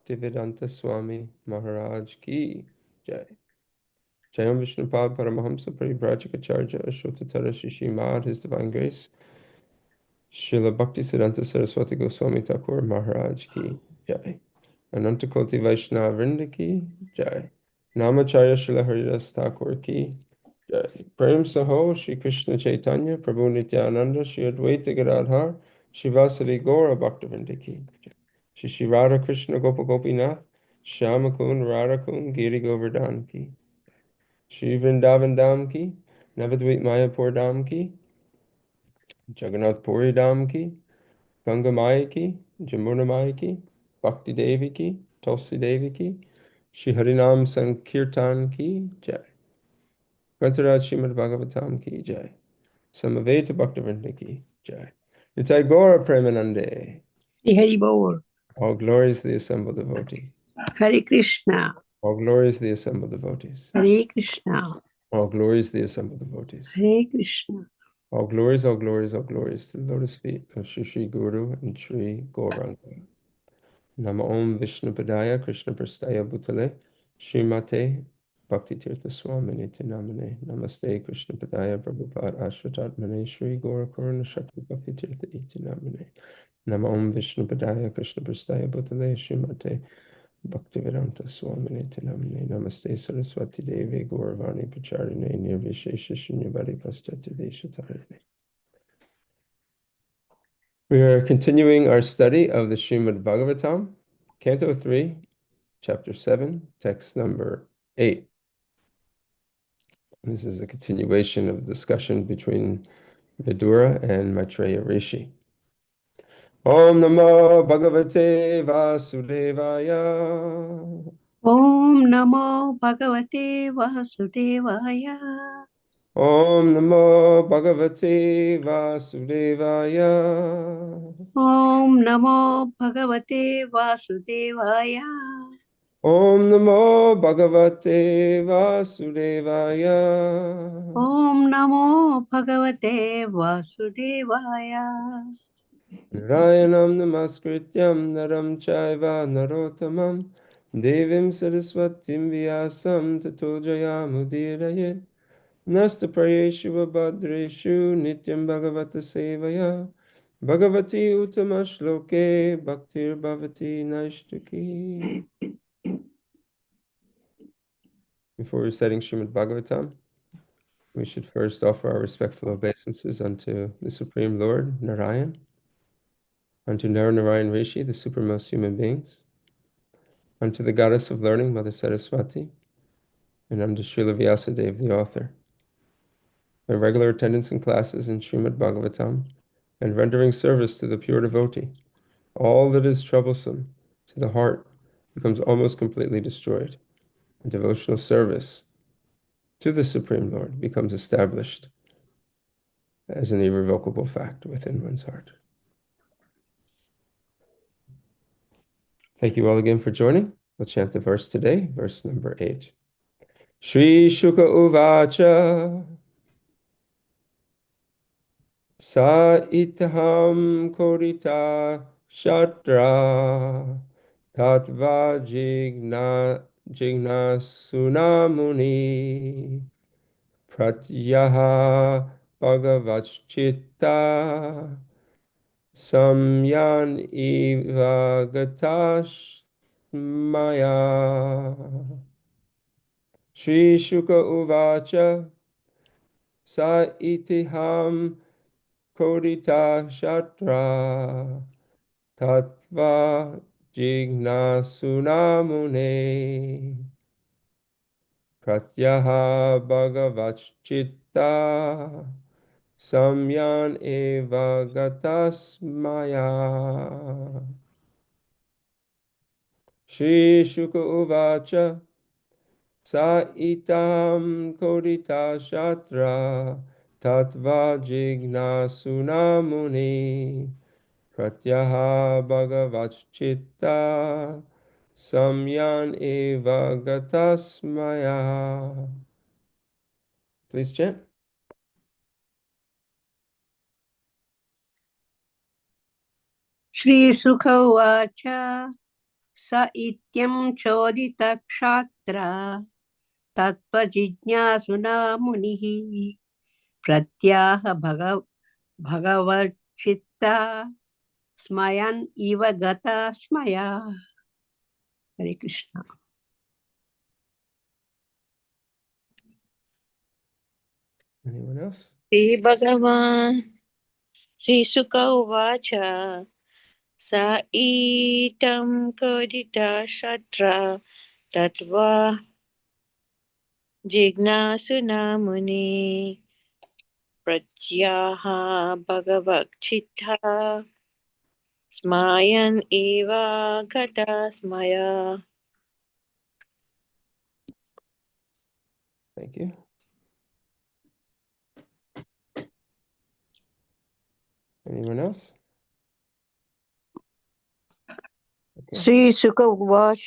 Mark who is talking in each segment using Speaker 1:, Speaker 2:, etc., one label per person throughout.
Speaker 1: Bhaktivedanta Swami Maharaj ki Jai. Jayam Vishnupad Paramahamsa Paribrajikacharya Ashottatara Shishimad, His Divine Grace. Srila Bhaktisiddhanta Saraswati Goswami Thakur Maharaj ki Jai. Anantakoti Vaishnava Vrinda ki Jai. Namacharya Srila Haridas Thakur ki Jai. Prem Saho Shri Krishna Chaitanya Prabhu Nityananda Shri Advaita Gadadhar Shivasari Gaura Bhaktivinoda ki Jai. Shri Radha Krishna Gopa Gopinath Shyamakun Radhakun Giri Govardhan ki Shri Vrindavan Dham ki Navadvip Mayapur Dham ki Jagannath Puri Dham ki Ganga Maya ki Jamuna Maya ki Bhakti Devi ki Tulsi Devi ki Shri Harinam Sankirtan ki Jai. Grantaraj Srimad Bhagavatam ki Jai. Samaveta Bhaktivinoda ki Jai. Nitai Gaura Premanande.
Speaker 2: Hari Bol.
Speaker 1: All glories to the assembled devotee.
Speaker 2: Hare Krishna.
Speaker 1: All glories to the assembled devotees.
Speaker 2: Hare Krishna.
Speaker 1: All glories to the assembled devotees.
Speaker 2: Hare Krishna.
Speaker 1: All glories, all glories, all glories to the lotus feet of Shri Shri Guru and Shri Gauranga. Nama Om Vishnu Padaya Krishna Prastaya Bhutale Srimate Bhakti Tirtha Swamini Namane Namaste Krishna Padaya Prabhupada Ashvatatmane Shri Gaura Karuna Shakti Bhakti Tirtha Iti Namane Nama Om Vishnu Padaya Krishna Prastaya Bhutale Srimate Bhaktivedanta Swamini Namane Namaste Saraswati Devi Gauravani Pacharine Nirvishesha Shunyavadi Paschati Deshatarine. We are continuing our study of the Srimad Bhagavatam, Canto 3, Chapter 7, text number 8. This is a continuation of the discussion between Vidura and Maitreya Rishi. Om Namo Bhagavate Vasudevaya.
Speaker 2: Om Namo Bhagavate Vasudevaya.
Speaker 1: Om Namo Bhagavate Vasudevaya.
Speaker 2: Om Namo Bhagavate Vasudevaya.
Speaker 1: Om Namo Bhagavate Vasudevaya.
Speaker 2: Om Namo Bhagavate Vasudevaya.
Speaker 1: Narayanam namaskrityam naram chaiva narottamam devim saraswatim vyasam tato jayamudiraye nasta prayeshu vabhadreshu nityam bhagavata sevaya bhagavati uttama shloke bhaktir bhavati naishtaki. Before reciting Srimad Bhagavatam, we should first offer our respectful obeisances unto the Supreme Lord, Narayan, unto Narayan Rishi, the supermost human beings, unto the goddess of learning, Mother Saraswati, and unto Srila Vyasadeva, the author. By regular attendance in classes in Srimad Bhagavatam, and rendering service to the pure devotee, all that is troublesome to the heart becomes almost completely destroyed, and devotional service to the Supreme Lord becomes established as an irrevocable fact within one's heart. Thank you all again for joining. We'll chant the verse today, verse number 8. Shri Shuka Uvacha Sa Itaham Korita Shatra Tatva Jigna Sunamuni Pratyaha Bhagavachchitta Samyan Iva Gatash Maya. Shri Shuka Uvacha Sa Itiham Kodita Shatra Tattva Jigna Sunamune Pratyaha Bhagavachchitta Samyan Eva Gatas Maya. Shri Shuka Uvacha Sa itam kodita shatra tattva jigna sunamuni pratyaha bhagavachchitta samyan eva gatasmaya. Please chant.
Speaker 2: Shri Sukha Vacha स इत्यं चोदितक्षात्र तत्त्वजिज्ञासुना मुनिः प्रत्याह भगवच्चित्ता स्मयन् इव गता स्मया. हरे Krishna.
Speaker 1: Anyone else?
Speaker 3: श्रीभगवान् श्रीशुक उवाच स ईदं क्वथितः शत्रा तत्त्वा जिज्ञासुना मुने प्रत्याह भगवच्चित्तः स्मयन् एव गतः स्मया.
Speaker 1: Thank you. Anyone else? Okay.
Speaker 4: श्रीशुक उवाच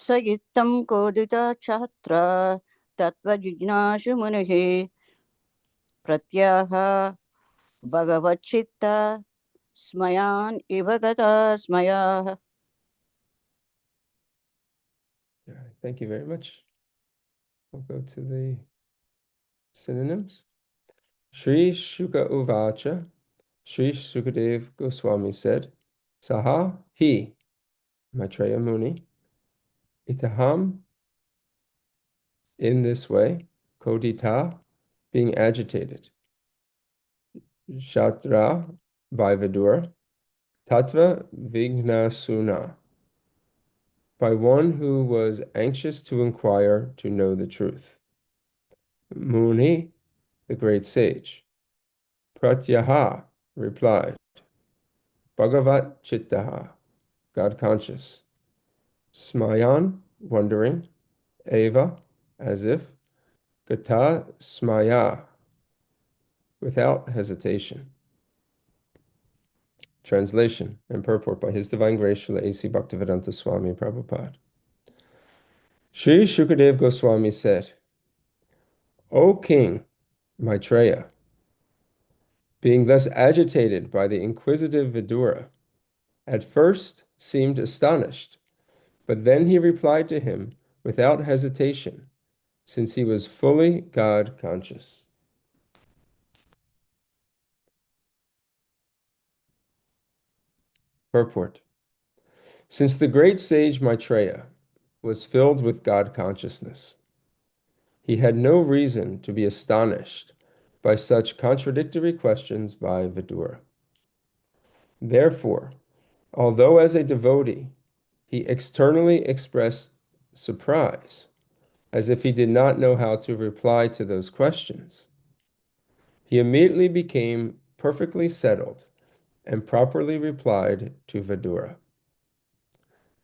Speaker 4: स इत्थं कोदितछात्र तत्त्वजिज्ञासु मुनिः प्रत्याह भगवच्चित्ता स्मयान् इव गता स्मया.
Speaker 1: All right. Thank you very much. We'll go to the synonyms. Shri Shuka Uvacha, Shri Sukadev Goswami said, Saha, he, Maitreya Muni, Itaham, in this way, Kodita, being agitated, Shatra, by Vidura, Tattva Vignasuna, by one who was anxious to inquire to know the truth. Muni, the great sage. Pratyaha, replied. Bhagavat Chittaha, God conscious. Smayan, wondering. Eva, as if. Gata smaya, without hesitation. Translation and purport by His Divine Grace Srila A.C. Bhaktivedanta Swami Prabhupada. Sri Shukadev Goswami said, O King Maitreya, being thus agitated by the inquisitive Vidura, at first seemed astonished, but then he replied to him without hesitation, since he was fully God conscious. Purport. Since the great sage Maitreya was filled with God consciousness, he had no reason to be astonished by such contradictory questions by Vidura. Therefore, although as a devotee he externally expressed surprise, as if he did not know how to reply to those questions, he immediately became perfectly settled and properly replied to Vidura.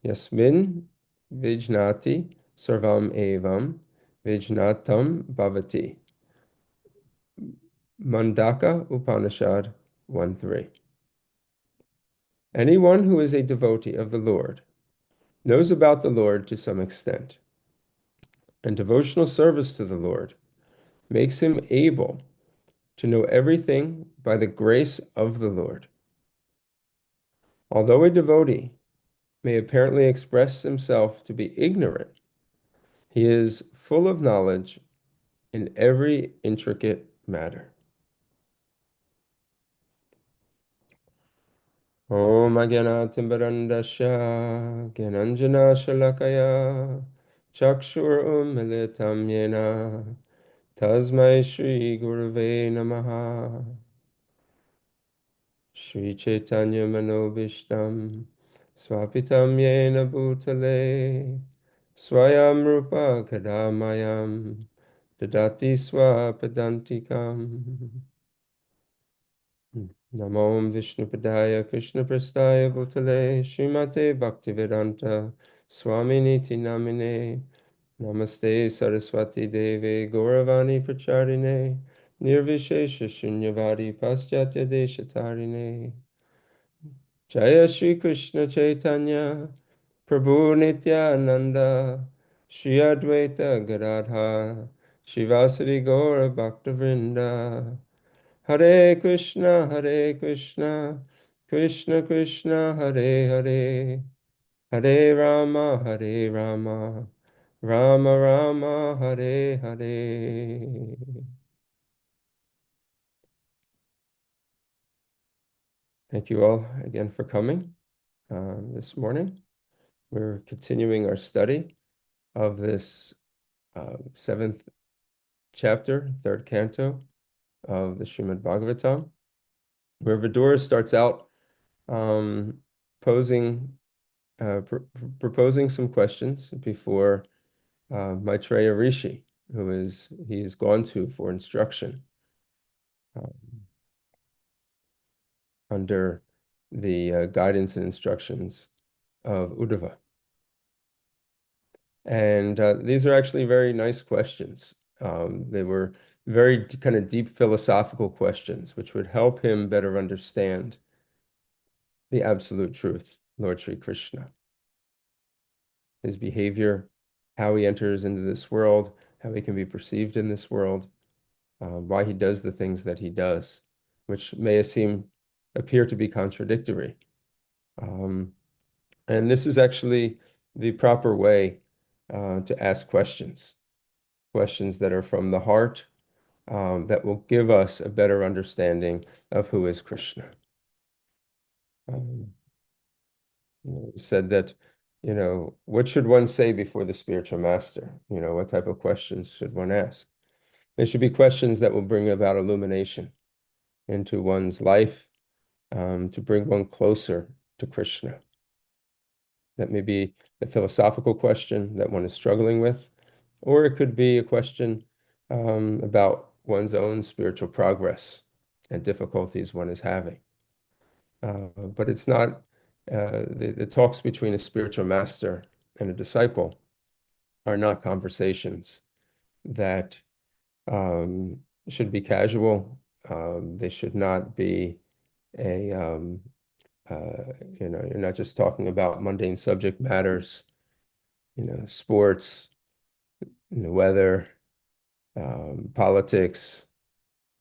Speaker 1: Yasmin vijnati sarvam evam vijnatam bhavati. Mandaka Upanishad 1:3. Anyone who is a devotee of the Lord knows about the Lord to some extent, and devotional service to the Lord makes him able to know everything by the grace of the Lord. Although a devotee may apparently express himself to be ignorant, he is full of knowledge in every intricate matter. Om Agyanatimbadandasya Gyananjana Shalakaya Chakshur Militam Yena Tasmai Shri Gurave Namaha Shri Chaitanya Manobishtam Swapitam Yena Bhutale Swayam Rupa Kadamayam Dadati Swapadantikam. Namo Vishnupadaya Krishna Prastaya Bhutale Srimate Bhaktivedanta Swami Niti Namine Namaste Saraswati Deve Gauravani Pracharine Nirvishesha Shunyavadi Paschatya Deshatarine Jaya Shri Krishna Chaitanya Prabhu Nityananda Shri Advaita Gadadha Shivasari Gaura Bhaktavrinda Hare Krishna, Krishna Krishna, Hare Hare, Hare Rama, Hare Rama, Rama Rama, Hare Hare. Thank you all again for coming this morning. We're continuing our study of this seventh chapter, third canto of the Srimad Bhagavatam, where Vidura starts out posing, proposing some questions before Maitreya Rishi, he's gone to for instruction under the guidance and instructions of Uddhava. And these are actually very nice questions. They were very kind of deep philosophical questions, which would help him better understand the absolute truth, Lord Sri Krishna, his behavior, how he enters into this world, how he can be perceived in this world, why he does the things that he does, which may appear to be contradictory. And this is actually the proper way to ask questions that are from the heart, that will give us a better understanding of who is Krishna. Said that, what should one say before the spiritual master? What type of questions should one ask? They should be questions that will bring about illumination into one's life, to bring one closer to Krishna. That may be the philosophical question that one is struggling with, or it could be a question about one's own spiritual progress and difficulties one is having. But it's not the talks between a spiritual master and a disciple are not conversations that should be casual. They should not be you're not just talking about mundane subject matters, sports, weather, politics.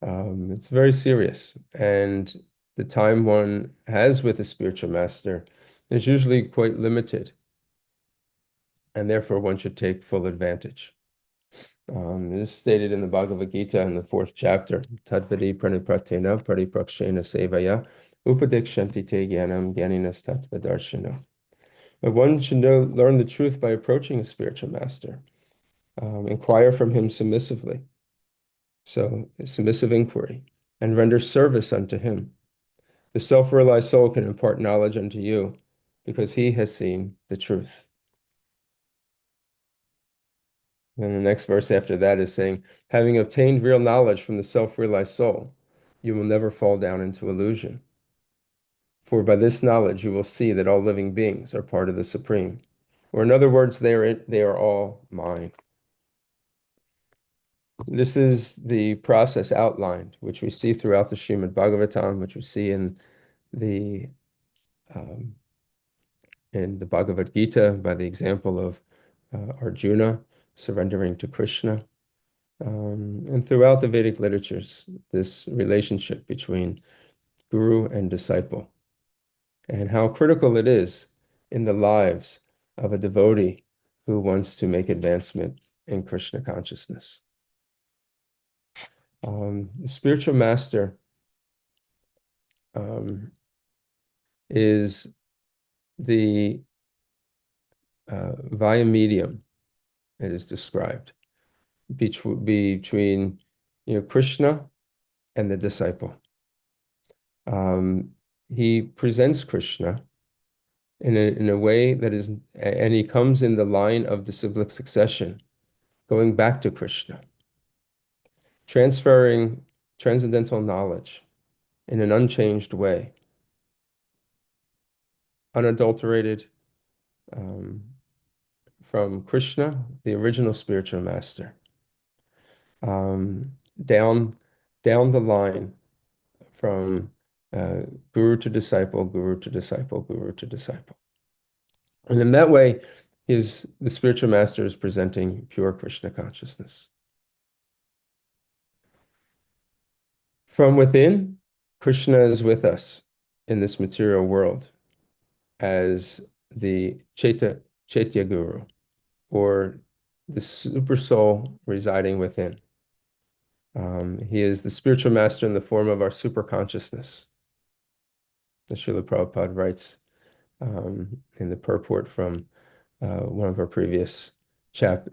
Speaker 1: It's very serious. And the time one has with a spiritual master is usually quite limited. And therefore, one should take full advantage. This is stated in the Bhagavad Gita in the fourth chapter. Tadvadi pranipratena pariprakshena sevaya upadekshanti te jnanam jnaninas tattvadarshana. But one should learn the truth by approaching a spiritual master. Inquire from him submissively. So, submissive inquiry, and render service unto him. The self-realized soul can impart knowledge unto you because he has seen the truth. And the next verse after that is saying, having obtained real knowledge from the self-realized soul, you will never fall down into illusion. For by this knowledge you will see that all living beings are part of the Supreme. Or in other words, they are all mine. This is the process outlined, which we see throughout the Srimad Bhagavatam, which we see the um, in the Bhagavad Gita by the example of Arjuna surrendering to Krishna. And throughout the Vedic literatures, this relationship between guru and disciple, and how critical it is in the lives of a devotee who wants to make advancement in Krishna consciousness. The spiritual master is the via medium, it is described, between Krishna and the disciple. He presents Krishna in a way that is, and he comes in the line of disciplic succession, going back to Krishna, transferring transcendental knowledge in an unchanged way, unadulterated, from Krishna, the original spiritual master, down the line from guru to disciple, guru to disciple, guru to disciple. And in that way, the spiritual master is presenting pure Krishna consciousness. From within, Krishna is with us in this material world as the Chaitya Guru, or the super soul residing within. He is the spiritual master in the form of our super consciousness. The Srila Prabhupada writes in the purport from one of our previous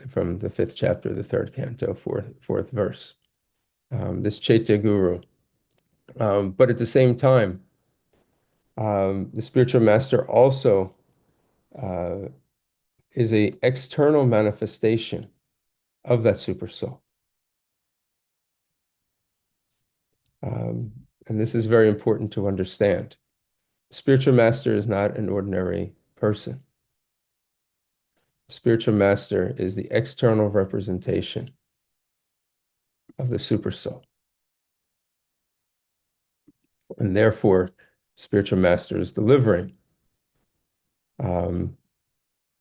Speaker 1: from the 5th chapter, the 3rd canto, fourth verse. This Chaitya Guru. But at the same time, the spiritual master also is a external manifestation of that super soul. And this is very important to understand. Spiritual master is not an ordinary person. Spiritual master is the external representation of the super soul. And therefore, spiritual master is delivering the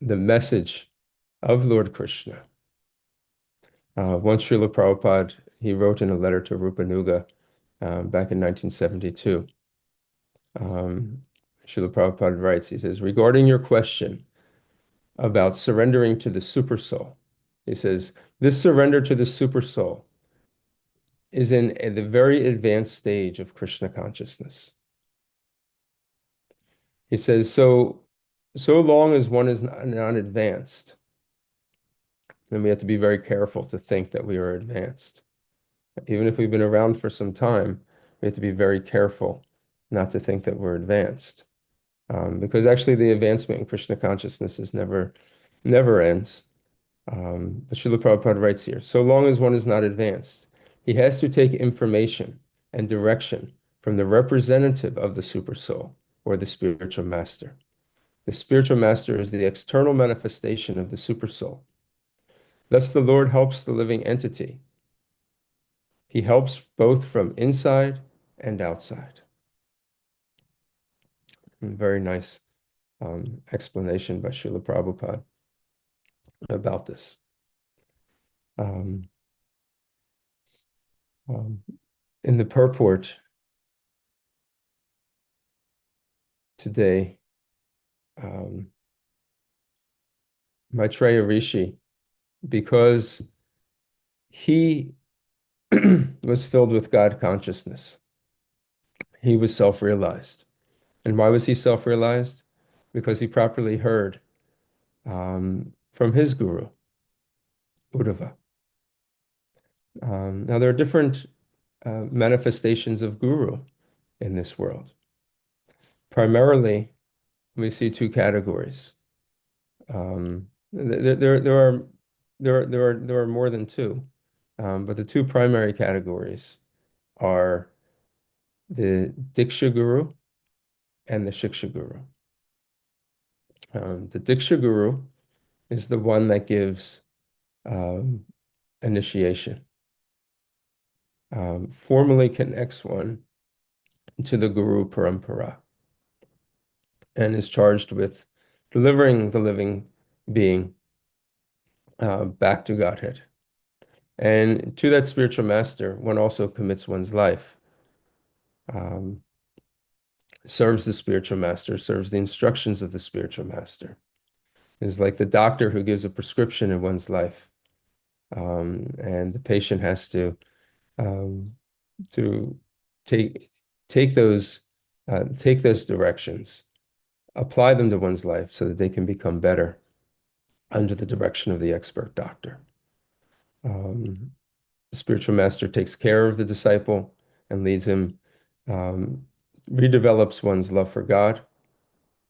Speaker 1: message of Lord Krishna. Once Srila Prabhupada, he wrote in a letter to Rupanuga back in 1972. Srila Prabhupada writes, he says, regarding your question about surrendering to the super soul, he says, this surrender to the super soul is in the very advanced stage of Krishna consciousness. He says, so long as one is not advanced, then we have to be very careful to think that we are advanced. Even if we've been around for some time, we have to be very careful not to think that we're advanced. Because actually the advancement in Krishna consciousness is never ends. But Srila Prabhupada writes here, so long as one is not advanced, he has to take information and direction from the representative of the super soul, or the spiritual master. The spiritual master is the external manifestation of the super soul. Thus the Lord helps the living entity. He helps both from inside and outside. Very nice explanation by Srila Prabhupada about this. In the purport today, Maitreya Rishi, because he was filled with God consciousness, he was self-realized. And why was he self-realized? Because he properly heard from his guru, Uddhava. Now, there are different manifestations of guru in this world. Primarily, we see two categories. There are more than two, but the two primary categories are the Diksha Guru and the Shiksha Guru. The Diksha Guru is the one that gives initiation, formally connects one to the Guru Parampara, and is charged with delivering the living being back to Godhead. And to that spiritual master, one also commits one's life, serves the spiritual master, serves the instructions of the spiritual master. It's like the doctor who gives a prescription in one's life, and the patient has to take those directions, apply them to one's life so that they can become better under the direction of the expert doctor. The spiritual master takes care of the disciple and leads him, redevelops one's love for God,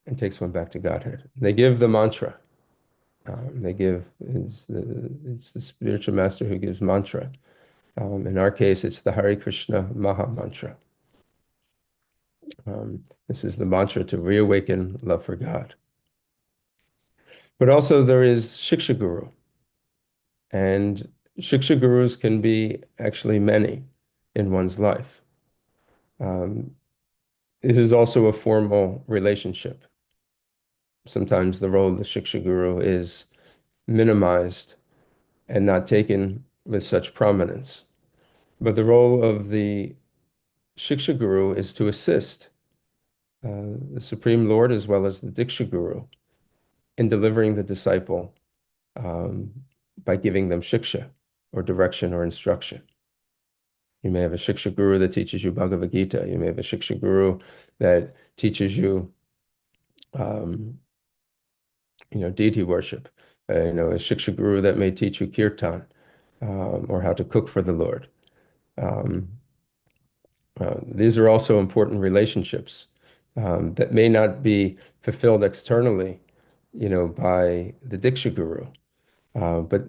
Speaker 1: and takes one back to Godhead. They give the mantra. It's the spiritual master who gives mantra. In our case, it's the Hare Krishna Maha Mantra. This is the mantra to reawaken love for God. But also there is Shiksha Guru. And Shiksha Gurus can be actually many in one's life. This is also a formal relationship. Sometimes the role of the Shiksha Guru is minimized and not taken with such prominence. But the role of the Shiksha Guru is to assist the Supreme Lord as well as the Diksha Guru in delivering the disciple um, by giving them shiksha, or direction or instruction. You may have a shiksha guru that teaches you Bhagavad Gita. You may have a shiksha guru that teaches you, um, deity worship. A shiksha guru that may teach you kirtan, or how to cook for the Lord. Um, these are also important relationships that may not be fulfilled externally, by the Diksha Guru, but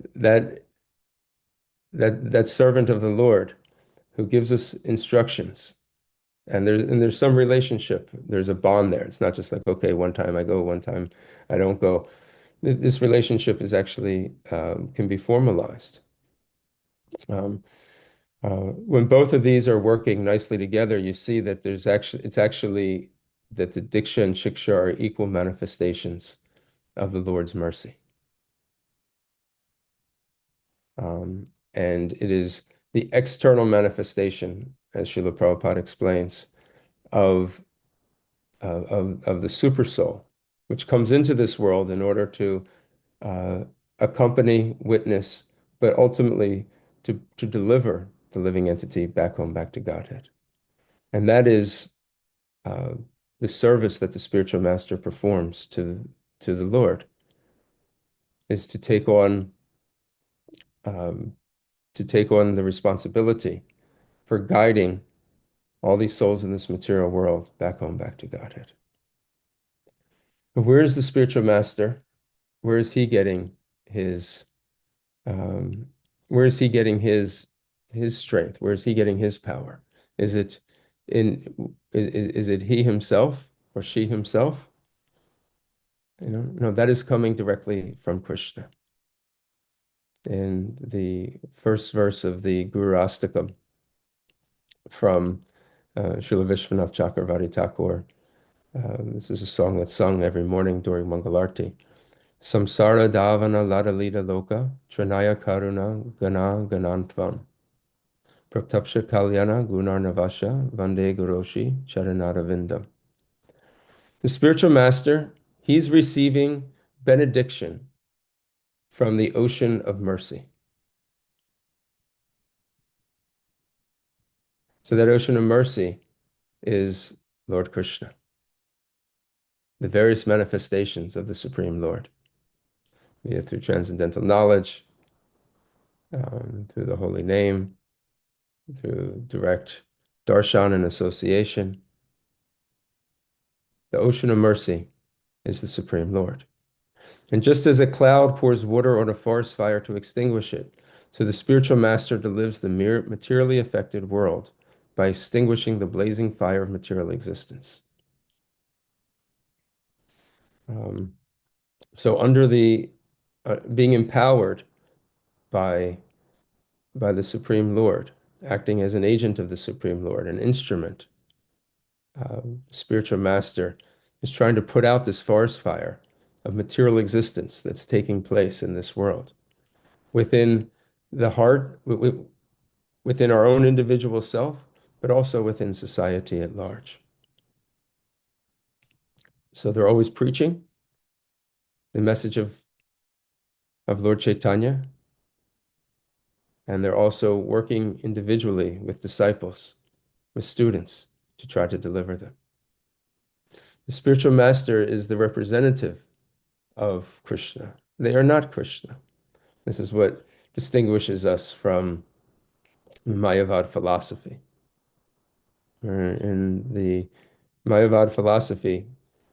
Speaker 1: that servant of the Lord who gives us instructions, and there's some relationship. There's a bond there. It's not just like, okay, one time I go, one time I don't go. This relationship is actually can be formalized. Um, when both of these are working nicely together, you see that it's actually that the Diksha and Shiksha are equal manifestations of the Lord's mercy. And it is the external manifestation, as Srila Prabhupada explains, of, of the super soul, which comes into this world in order to uh, accompany, witness, but ultimately to deliver the living entity back home, back to Godhead. And that is uh, the service that the spiritual master performs to the Lord, is um, to take on the responsibility for guiding all these souls in this material world back home, back to Godhead. But where is the spiritual master? Where is he getting his um, where is he getting his strength? Where is he getting his power? Is it is it he himself or she himself? No, that is coming directly from Krishna. In the first verse of the Guru Astakam from Srila Vishwanath Chakravarti Thakur, this is a song that's sung every morning during Mangalarti. Samsara Davana Ladalita Loka Trinaya Karuna Gana Ganantvam Pratapsha Kalyana Gunar Navasha Vande Guroshi Charanada Vindam. The spiritual master, he's receiving benediction from the ocean of mercy. So that ocean of mercy is Lord Krishna, the various manifestations of the Supreme Lord, be it through transcendental knowledge, through the holy name, through direct darshan and association. The ocean of mercy is the Supreme Lord. And just as a cloud pours water on a forest fire to extinguish it, so the spiritual master delivers the materially affected world by extinguishing the blazing fire of material existence. Um, so under the being empowered by the Supreme Lord, acting as an agent of the Supreme Lord, an instrument, spiritual master is trying to put out this forest fire of material existence that's taking place in this world within the heart, within our own individual self, but also within society at large. So they're always preaching the message of Lord Chaitanya, and they're also working individually with disciples, with students, to try to deliver them. The spiritual master is the representative of Krishna. They are not Krishna. This is what distinguishes us from the Mayavad philosophy. In the Mayavad philosophy,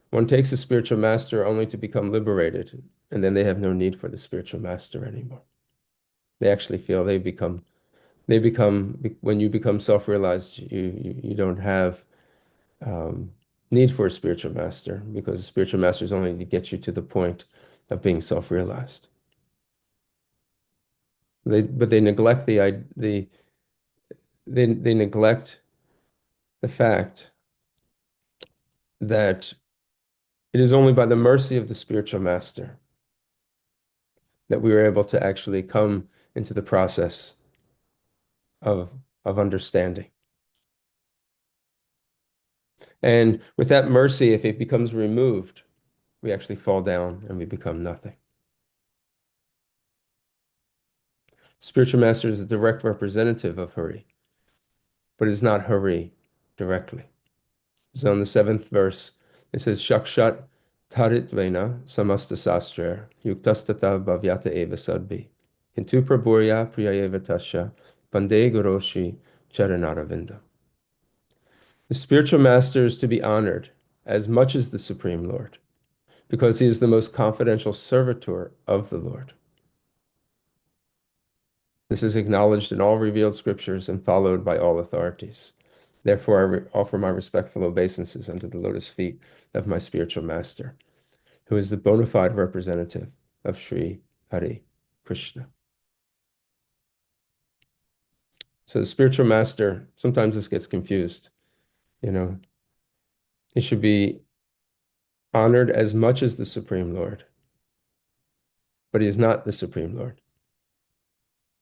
Speaker 1: one takes a spiritual master only to become liberated, and then they have no need for the spiritual master anymore. They actually feel when you become self-realized, you don't have need for a spiritual master, because a spiritual master is only to get you to the point of being self-realized. But they neglect they neglect the fact that it is only by the mercy of the spiritual master that we are able to actually come into the process of understanding. And with that mercy, if it becomes removed, we actually fall down and we become nothing. Spiritual master is a direct representative of Hari, but is not Hari directly. So in the 7th verse, it says, Shakshat Taritvena Samasta Sastra Yuktastata Bhavyata Eva Sadbi Hintu Prabhurya Priyayeva Tasha Bande Guroshi Charanaravinda. The spiritual master is to be honored as much as the Supreme Lord, because he is the most confidential servitor of the Lord. This is acknowledged in all revealed scriptures and followed by all authorities. Therefore, I offer my respectful obeisances unto the lotus feet of my spiritual master, who is the bona fide representative of Sri Hari Krishna. So the spiritual master, sometimes this gets confused. He should be honored as much as the Supreme Lord, but he is not the Supreme Lord.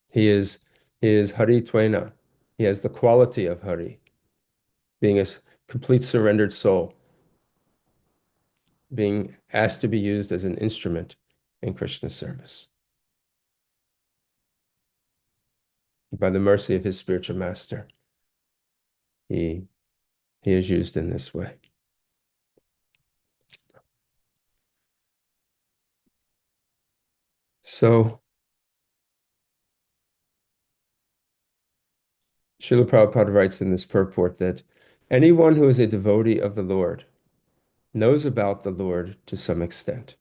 Speaker 1: He is Hari Twena. He has the quality of Hari, being a complete surrendered soul, being asked to be used as an instrument in Krishna's service. By the mercy of his spiritual master, he is used in this way. So, Srila Prabhupada writes in this purport that anyone who is a devotee of the Lord knows about the Lord to some extent.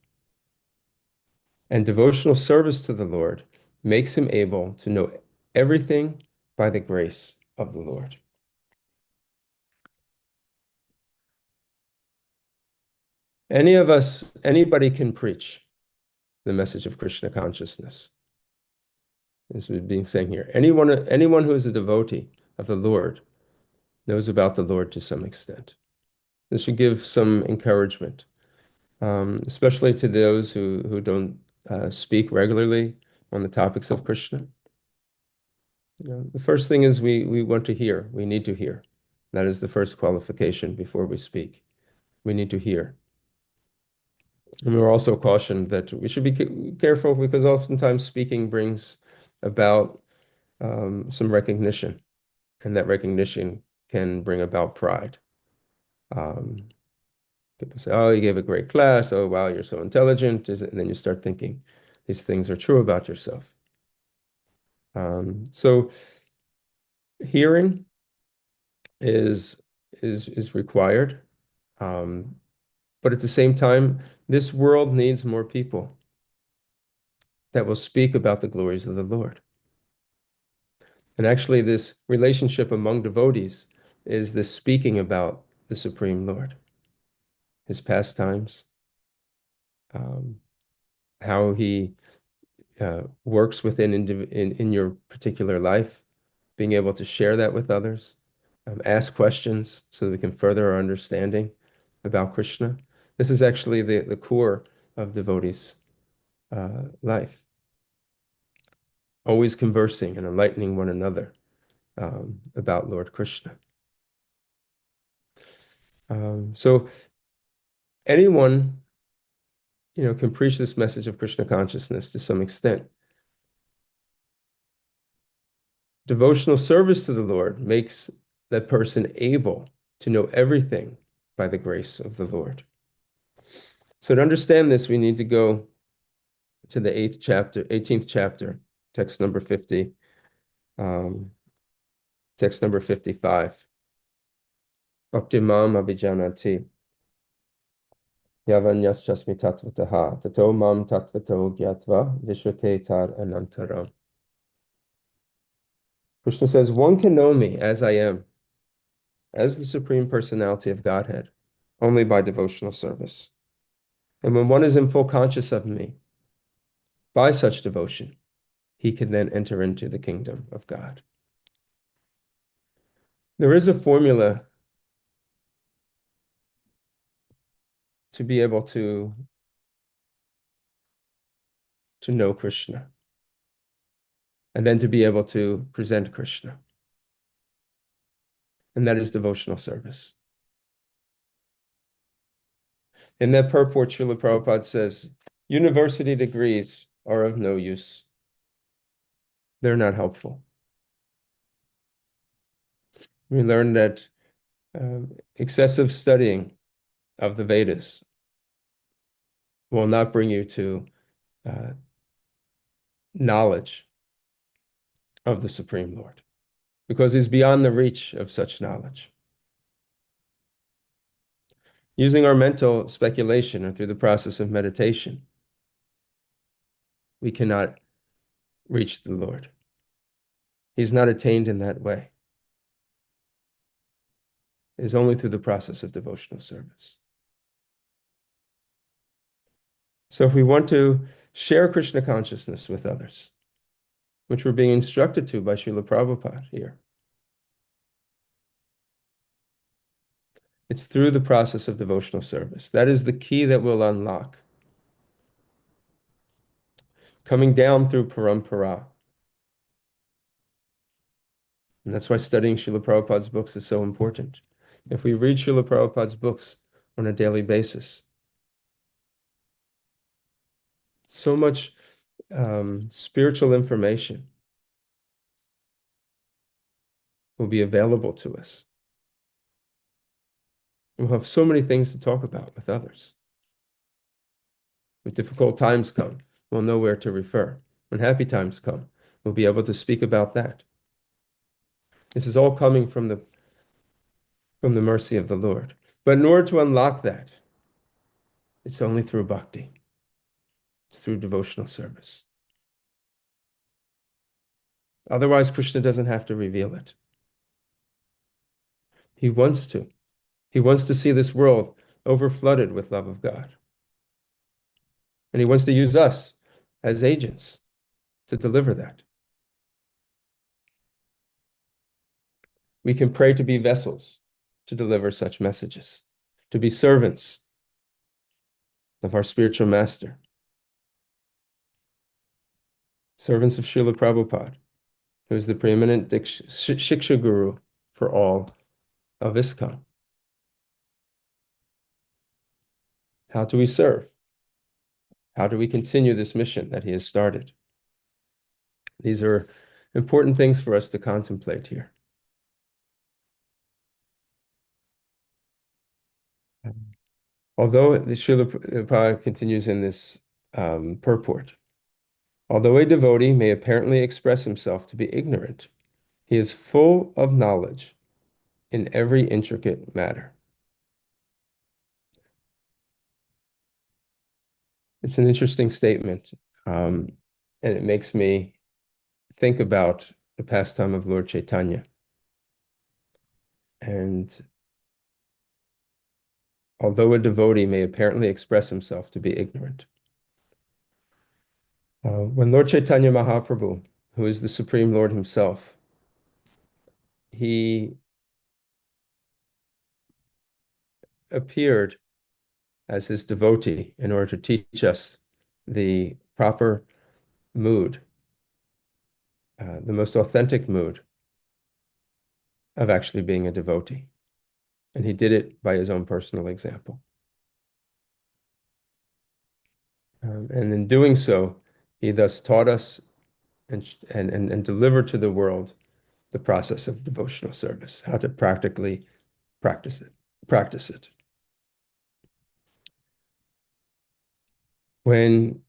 Speaker 1: And devotional service to the Lord makes him able to know everything by the grace of the Lord. Anybody can preach the message of Krishna consciousness. This is being saying here. Anyone who is a devotee of the Lord knows about the Lord to some extent. This should give some encouragement, especially to those who don't speak regularly on the topics of Krishna. The first thing is we want to hear. We need to hear. That is the first qualification before we speak. We need to hear. And we're also cautioned that we should be careful because oftentimes speaking brings about some recognition, and that recognition can bring about pride. People say, oh, you gave a great class. Oh, wow, you're so intelligent. And then you start thinking these things are true about yourself. So hearing is required. But at the same time, this world needs more people that will speak about the glories of the Lord. And actually, this relationship among devotees is this speaking about the Supreme Lord, his pastimes, how he works within in your particular life, being able to share that with others, ask questions so that we can further our understanding about Krishna. This is actually the core of devotees' life. Always conversing and enlightening one another about Lord Krishna. So anyone, can preach this message of Krishna consciousness to some extent. Devotional service to the Lord makes that person able to know everything by the grace of the Lord. So to understand this, we need to go to the 18th chapter, text number 50, text number 55. Bhakti mam abhijanati yavanyaschasmi tattvataha tato mam tattvato gyatva vishvate tad anantaram. Krishna says, one can know me as I am, as the Supreme Personality of Godhead, only by devotional service. And when one is in full conscious of me, by such devotion, he can then enter into the kingdom of God. There is a formula to be able to know Krishna, and then to be able to present Krishna. And that is devotional service. In that purport, Srila Prabhupada says, university degrees are of no use. They're not helpful. We learned that excessive studying of the Vedas will not bring you to uh, knowledge of the Supreme Lord, because he's beyond the reach of such knowledge. Using our mental speculation or through the process of meditation, we cannot reach the Lord. He's not attained in that way. It is only through the process of devotional service. So if we want to share Krishna consciousness with others, which we're being instructed to by Srila Prabhupada here, it's through the process of devotional service. That is the key that will unlock. Coming down through parampara. And that's why studying Srila Prabhupada's books is so important. If we read Srila Prabhupada's books on a daily basis, so much spiritual information will be available to us. We'll have so many things to talk about with others. When difficult times come, we'll know where to refer. When happy times come, we'll be able to speak about that. This is all coming from the mercy of the Lord. But in order to unlock that, it's only through bhakti. It's through devotional service. Otherwise, Krishna doesn't have to reveal it. He wants to. He wants to see this world overflooded with love of God. And he wants to use us as agents to deliver that. We can pray to be vessels to deliver such messages, to be servants of our spiritual master, servants of Srila Prabhupada, who is the preeminent Shiksha Guru for all of ISKCON. How do we serve? How do we continue this mission that he has started? These are important things for us to contemplate here. Although the Srila Prabhupada continues in this purport, although a devotee may apparently express himself to be ignorant, he is full of knowledge in every intricate matter. It's an interesting statement, and it makes me think about the pastime of Lord Chaitanya. And although a devotee may apparently express himself to be ignorant, when Lord Chaitanya Mahaprabhu, who is the Supreme Lord himself, he appeared as his devotee in order to teach us the proper mood, the most authentic mood of actually being a devotee. And he did it by his own personal example. And in doing so, he thus taught us and delivered to the world the process of devotional service, how to practically practice it. When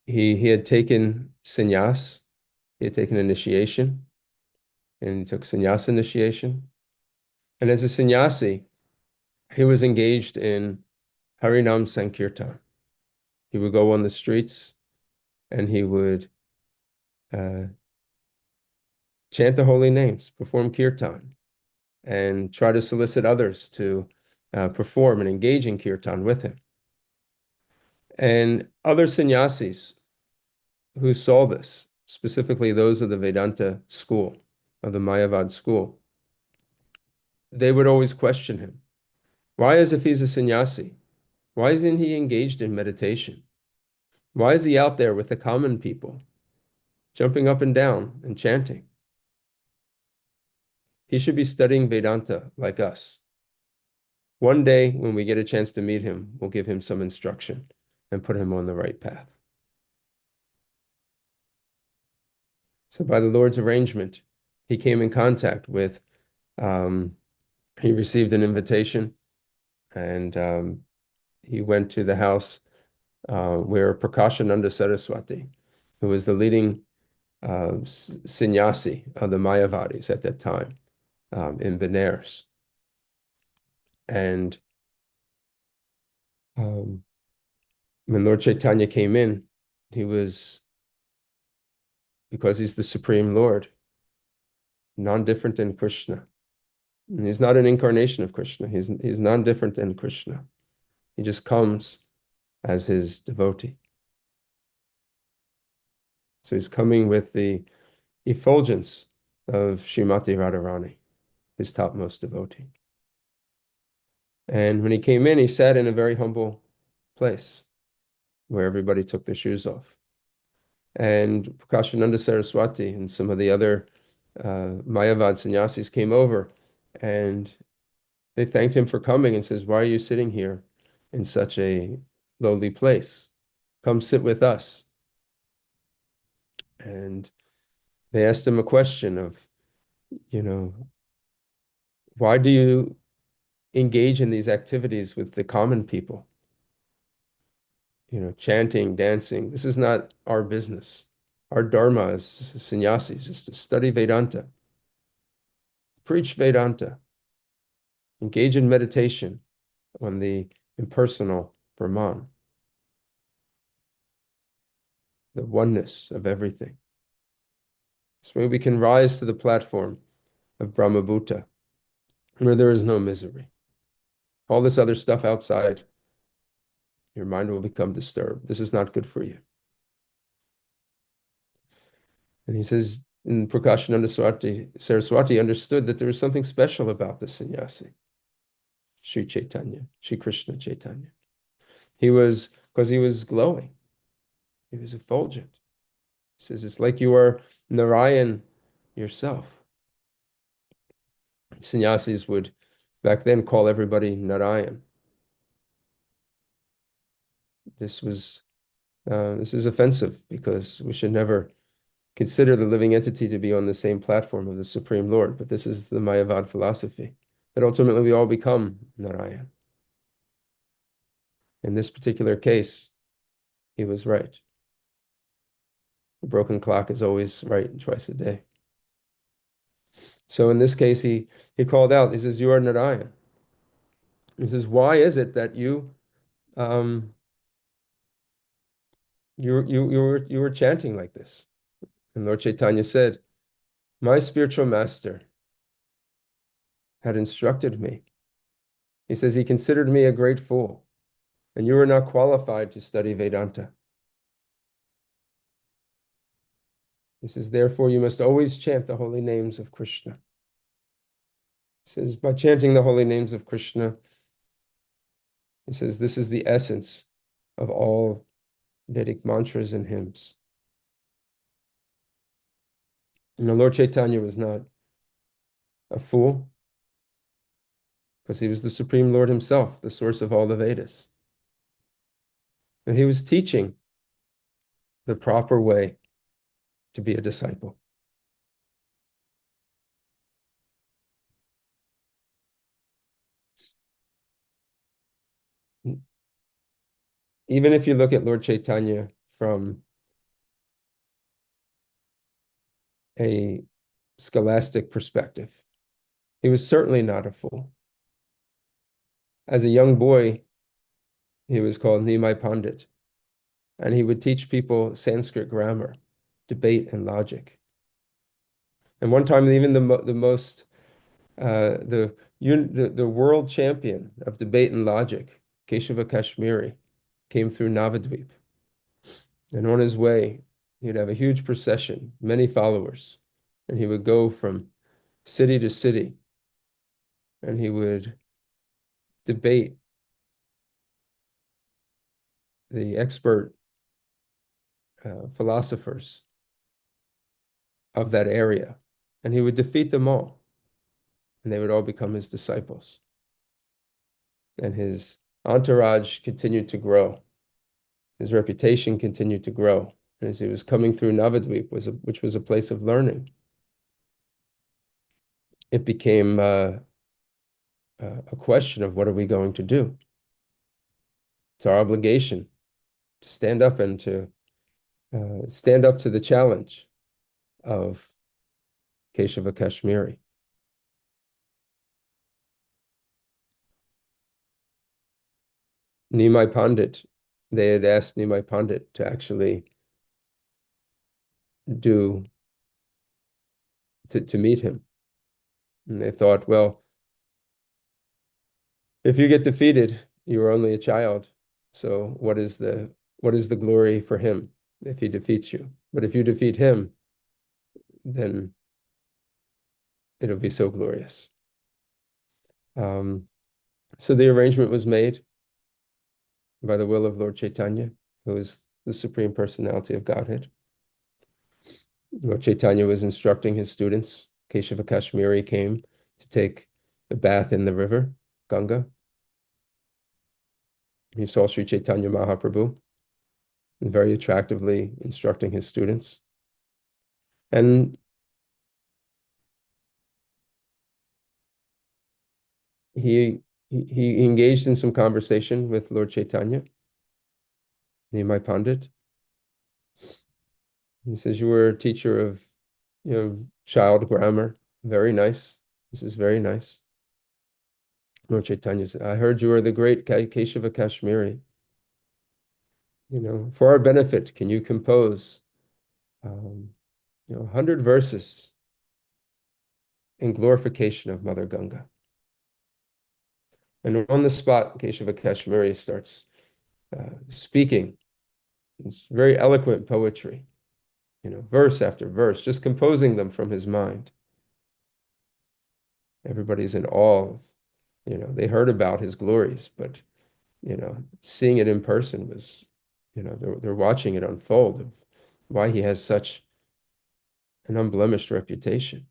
Speaker 1: he had taken sannyas, he had taken initiation, and he took sannyas initiation. And as a sannyasi, he was engaged in Harinam Sankirtan. He would go on the streets and he would chant the holy names, perform kirtan, and try to solicit others to perform and engage in kirtan with him. And other sannyasis who saw this, specifically those of the Vedanta school, of the Mayavad school, they would always question him. Why, as if he's a sannyasi, why isn't he engaged in meditation? Why is he out there with the common people, jumping up and down and chanting? He should be studying Vedanta like us. One day, when we get a chance to meet him, we'll give him some instruction and put him on the right path. So by the Lord's arrangement, he came in contact with, he received an invitation, and he went to the house where Prakashananda Saraswati, who was the leading sannyasi of the Mayavadis at that time, in Benares. And when Lord Chaitanya came in, he was, because he's the Supreme Lord, non-different than Krishna. And he's not an incarnation of Krishna. He's non-different than Krishna. He just comes as his devotee. So he's coming with the effulgence of Srimati Radharani, his topmost devotee. And when he came in, he sat in a very humble place where everybody took their shoes off. And Prakashananda Saraswati and some of the other Mayavad sannyasis came over, and they thanked him for coming and says, "Why are you sitting here in such a lowly place? Come sit with us." And they asked him a question of, why do you engage in these activities with the common people? Chanting, dancing. This is not our business. Our dharma as sannyasis is to study Vedanta, preach Vedanta, engage in meditation on the impersonal Brahman, the oneness of everything. So we can rise to the platform of Brahmabhuta, where there is no misery. All this other stuff outside, your mind will become disturbed. This is not good for you. And he says, in Prakashananda Saraswati understood that there was something special about the sannyasi, Sri Chaitanya, Sri Krishna Chaitanya. Because he was glowing. He was effulgent. He says, it's like you are Narayan yourself. Sannyasis would back then call everybody Narayan. This is offensive, because we should never consider the living entity to be on the same platform of the Supreme Lord. But this is the Mayavad philosophy, that ultimately we all become Narayan. In this particular case, he was right. A broken clock is always right twice a day. So in this case, he called out, he says, "You are Narayan." He says, "Why is it that you were chanting like this?" And Lord Chaitanya said, "My spiritual master had instructed me." He says he considered me a great fool, and you are not qualified to study Vedanta. He says, therefore, you must always chant the holy names of Krishna. He says, by chanting the holy names of Krishna, he says, this is the essence of all Vedic mantras and hymns. Lord Chaitanya was not a fool, because he was the Supreme Lord himself, the source of all the Vedas. And he was teaching the proper way to be a disciple. Even if you look at Lord Chaitanya from a scholastic perspective, he was certainly not a fool. As a young boy, he was called Nimai Pandit, and he would teach people Sanskrit grammar, debate, and logic. And one time, even the world champion of debate and logic, Keshava Kashmiri, came through Navadvip. And on his way, he'd have a huge procession, many followers, and he would go from city to city, and he would debate the expert philosophers of that area, and he would defeat them all. and they would all become his disciples. And his entourage continued to grow. His reputation continued to grow. And as he was coming through Navadvip, which was a place of learning, it became a question of what are we going to do? It's our obligation to stand up and to stand up to the challenge of Keshava Kashmiri. Nimai Pandit, they had asked Nimai Pandit to actually to meet him. And they thought, well, if you get defeated, you are only a child. So what is the glory for him if he defeats you? But if you defeat him, then it'll be so glorious. So the arrangement was made by the will of Lord Chaitanya, who is the Supreme Personality of Godhead. Lord Chaitanya was instructing his students. Keshava Kashmiri came to take the bath in the river, Ganga. He saw Sri Chaitanya Mahaprabhu very attractively instructing his students. And he engaged in some conversation with Lord Chaitanya, Nimai Pandit. He says, you were a teacher of, child grammar. Very nice. This is very nice. Lord Chaitanya said, I heard you are the great Keshava Kashmiri. For our benefit, can you compose, 100 verses in glorification of Mother Ganga? And on the spot, Keshava Kashmiri starts speaking. It's very eloquent poetry, verse after verse, just composing them from his mind. Everybody's in awe of, they heard about his glories, but, seeing it in person was, they're watching it unfold of why he has such an unblemished reputation.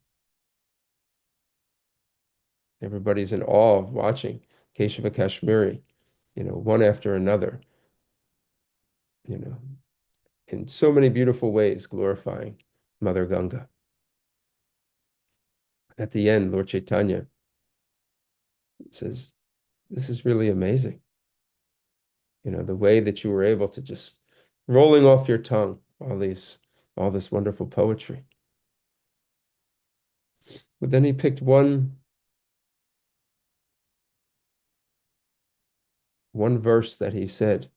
Speaker 1: Everybody's in awe of watching Keshava Kashmiri, one after another, in so many beautiful ways glorifying Mother Ganga. At the end, Lord Chaitanya says, this is really amazing. The way that you were able to just rolling off your tongue, all this wonderful poetry. But then he picked one verse that he said,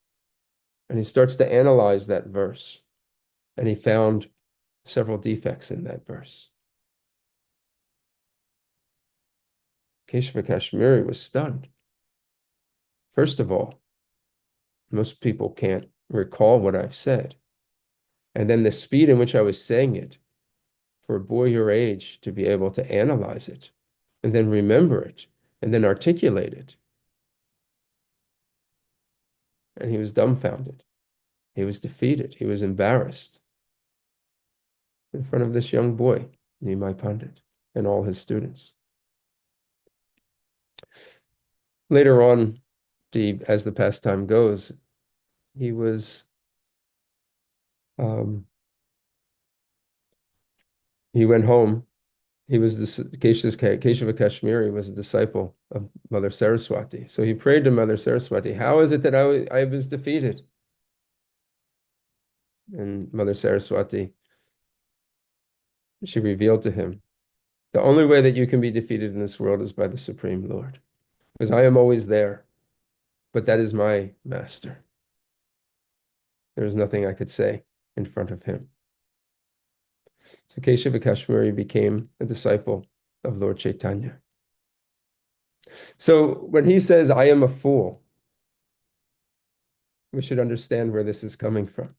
Speaker 1: and he starts to analyze that verse, and he found several defects in that verse. Keshava Kashmiri was stunned. First of all, most people can't recall what I've said. And then the speed in which I was saying it, for a boy your age to be able to analyze it, and then remember it, and then articulate it. And he was dumbfounded. He was defeated. He was embarrassed in front of this young boy, Nimai Pandit, and all his students. Later on, as the pastime goes, he was he went home. He was Keshava Kashmiri was a disciple of Mother Saraswati. So he prayed to Mother Saraswati, how is it that I was defeated? And Mother Saraswati, she revealed to him, the only way that you can be defeated in this world is by the Supreme Lord. Because I am always there, but that is my master. There is nothing I could say in front of him. So Keshava Kashmiri became a disciple of Lord Chaitanya. So when he says, I am a fool, we should understand where this is coming from.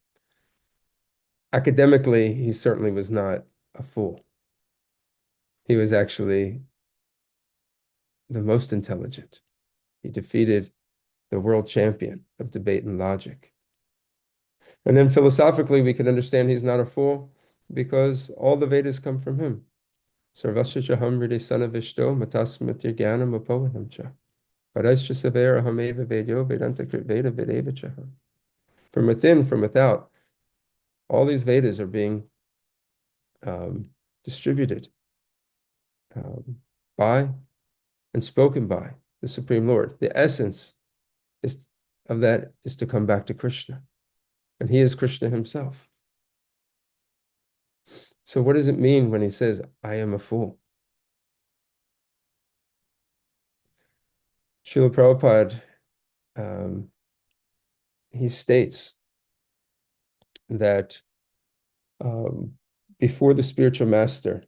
Speaker 1: Academically, he certainly was not a fool. He was actually the most intelligent. He defeated the world champion of debate and logic. And then philosophically, we can understand he's not a fool because all the Vedas come from him. Sarvasya chaham hriday sanavishto matasmatir jnanam apohanam cha. Parascha savera hameva vedyo vedanta krit veda vedeva chaha. From within, from without, all these Vedas are being distributed by and spoken by the Supreme Lord. The essence of that is to come back to Krishna. And he is Krishna himself. So what does it mean when he says, I am a fool? Srila Prabhupada, he states that before the spiritual master,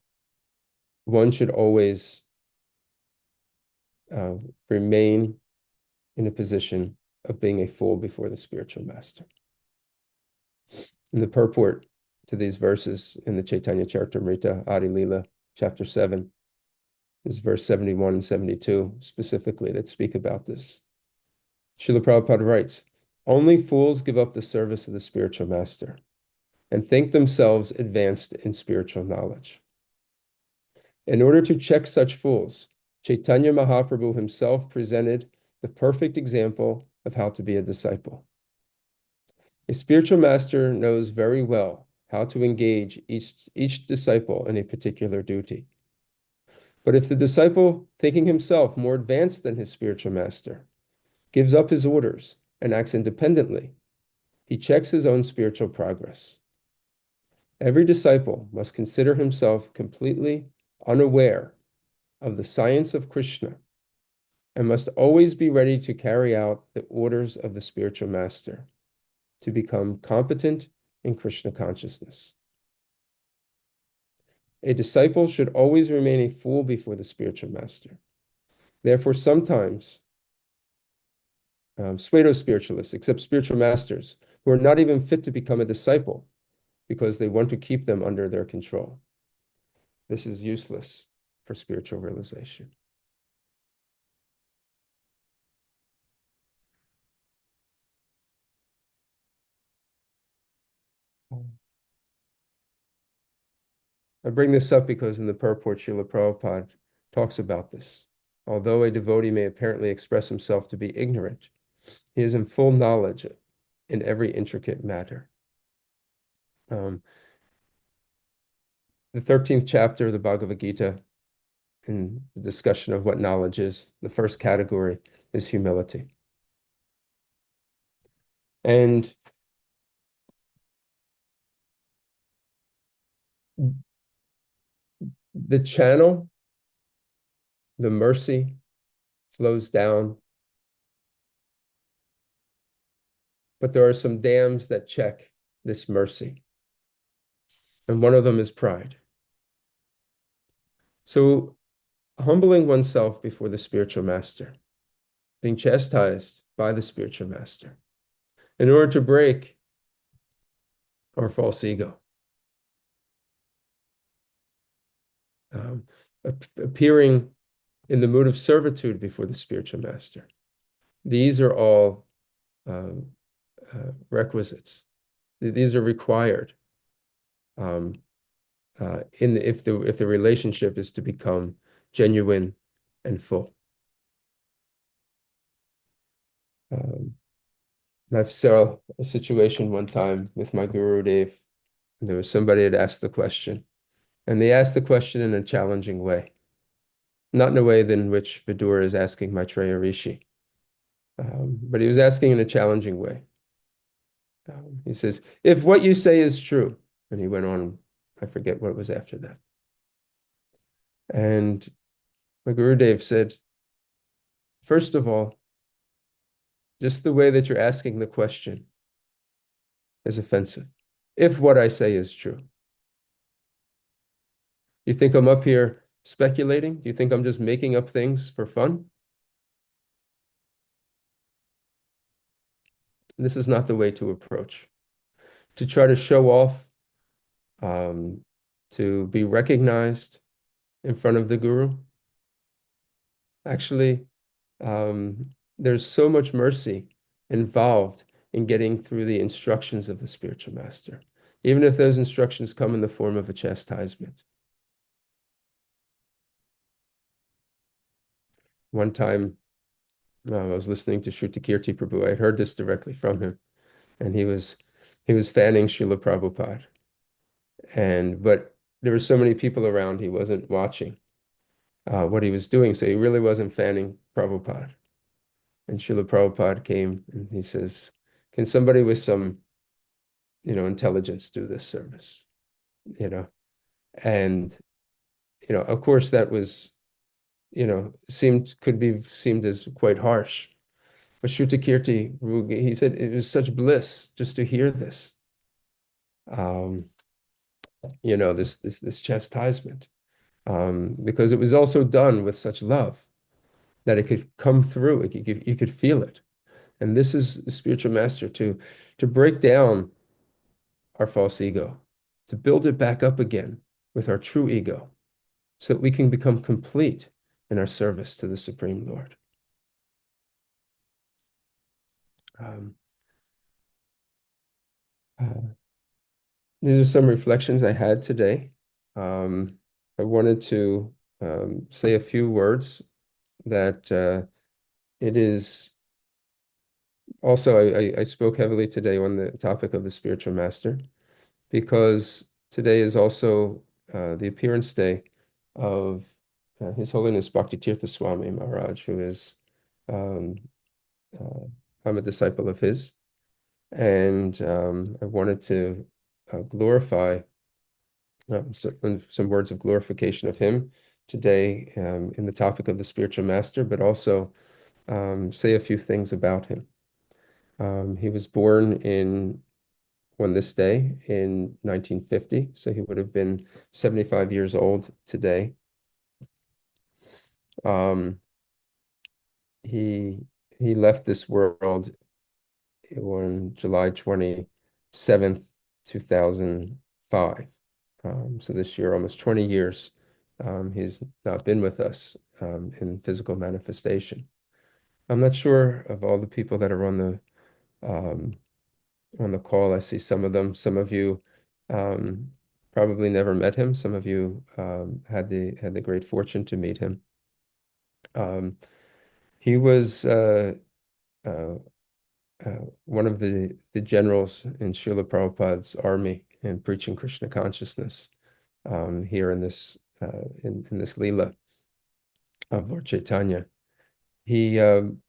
Speaker 1: one should always remain in a position of being a fool before the spiritual master. In the purport to these verses in the Chaitanya Charitamrita, Adi Lila, chapter 7, is verse 71 and 72 specifically that speak about this. Srila Prabhupada writes, only fools give up the service of the spiritual master and think themselves advanced in spiritual knowledge. In order to check such fools, Chaitanya Mahaprabhu himself presented the perfect example of how to be a disciple. A spiritual master knows very well how to engage each disciple in a particular duty. But if the disciple, thinking himself more advanced than his spiritual master, gives up his orders and acts independently, he checks his own spiritual progress. Every disciple must consider himself completely unaware of the science of Krishna and must always be ready to carry out the orders of the spiritual master to become competent in Krishna consciousness. A disciple should always remain a fool before the spiritual master. Therefore, sometimes pseudo-spiritualists accept spiritual masters who are not even fit to become a disciple because they want to keep them under their control. This is useless for spiritual realization. I bring this up because in the purport, Srila Prabhupada talks about this. Although a devotee may apparently express himself to be ignorant, he is in full knowledge in every intricate matter. The 13th chapter of the Bhagavad Gita, in the discussion of what knowledge is, the first category is humility. And the channel, the mercy, flows down, but there are some dams that check this mercy. And one of them is pride. So humbling oneself before the spiritual master, being chastised by the spiritual master, in order to break our false ego. Appearing in the mood of servitude before the spiritual master. These are all requisites. These are required if the relationship is to become genuine and full. I saw a situation one time with my Guru Dev. There was somebody had asked the question, and they asked the question in a challenging way, not in a way in which Vidura is asking Maitreya Rishi, but he was asking in a challenging way. He says, if what you say is true, and he went on, I forget what was after that. And my Gurudev said, first of all, just the way that you're asking the question is offensive. If what I say is true. You think I'm up here speculating? Do you think I'm just making up things for fun? This is not the way to approach. To try to show off, to be recognized in front of the Guru. Actually, there's so much mercy involved in getting through the instructions of the spiritual master, even if those instructions come in the form of a chastisement. one time I was listening to Shrutakirti Prabhu. I had heard this directly from him, and he was fanning Srila Prabhupada. But there were so many people around, he wasn't watching what he was doing, so he really wasn't fanning Prabhupada. And Srila Prabhupada came and he says, "Can somebody with some, intelligence do this service?" You know, and of course that was, could be seemed as quite harsh. But Shrutakirti, he said it was such bliss just to hear this. Um, this chastisement, because it was also done with such love that it could come through. You could feel it, and this is the spiritual master to break down our false ego, to build it back up again with our true ego, so that we can become complete in our service to the Supreme Lord. Um, uh, these are some reflections I had today. I wanted to say a few words that it is also, I spoke heavily today on the topic of the spiritual master, because today is also the appearance day of His Holiness Bhakti Tirtha Swami Maharaj, who is, um, I'm a disciple of his, and I wanted to glorify some words of glorification of him today in the topic of the spiritual master, but also say a few things about him. He was born on this day in 1950, so he would have been 75 years old today. Um, he he left this world on July 27th, 2005. So this year, almost 20 years, he's not been with us in physical manifestation. I'm not sure of all the people that are um, on the call. I see some of them. Some of you probably never met him. Some of you had the great fortune to meet him. He was uh, one of the generals in Srila Prabhupada's army in preaching Krishna consciousness here in this Leela of Lord Chaitanya. He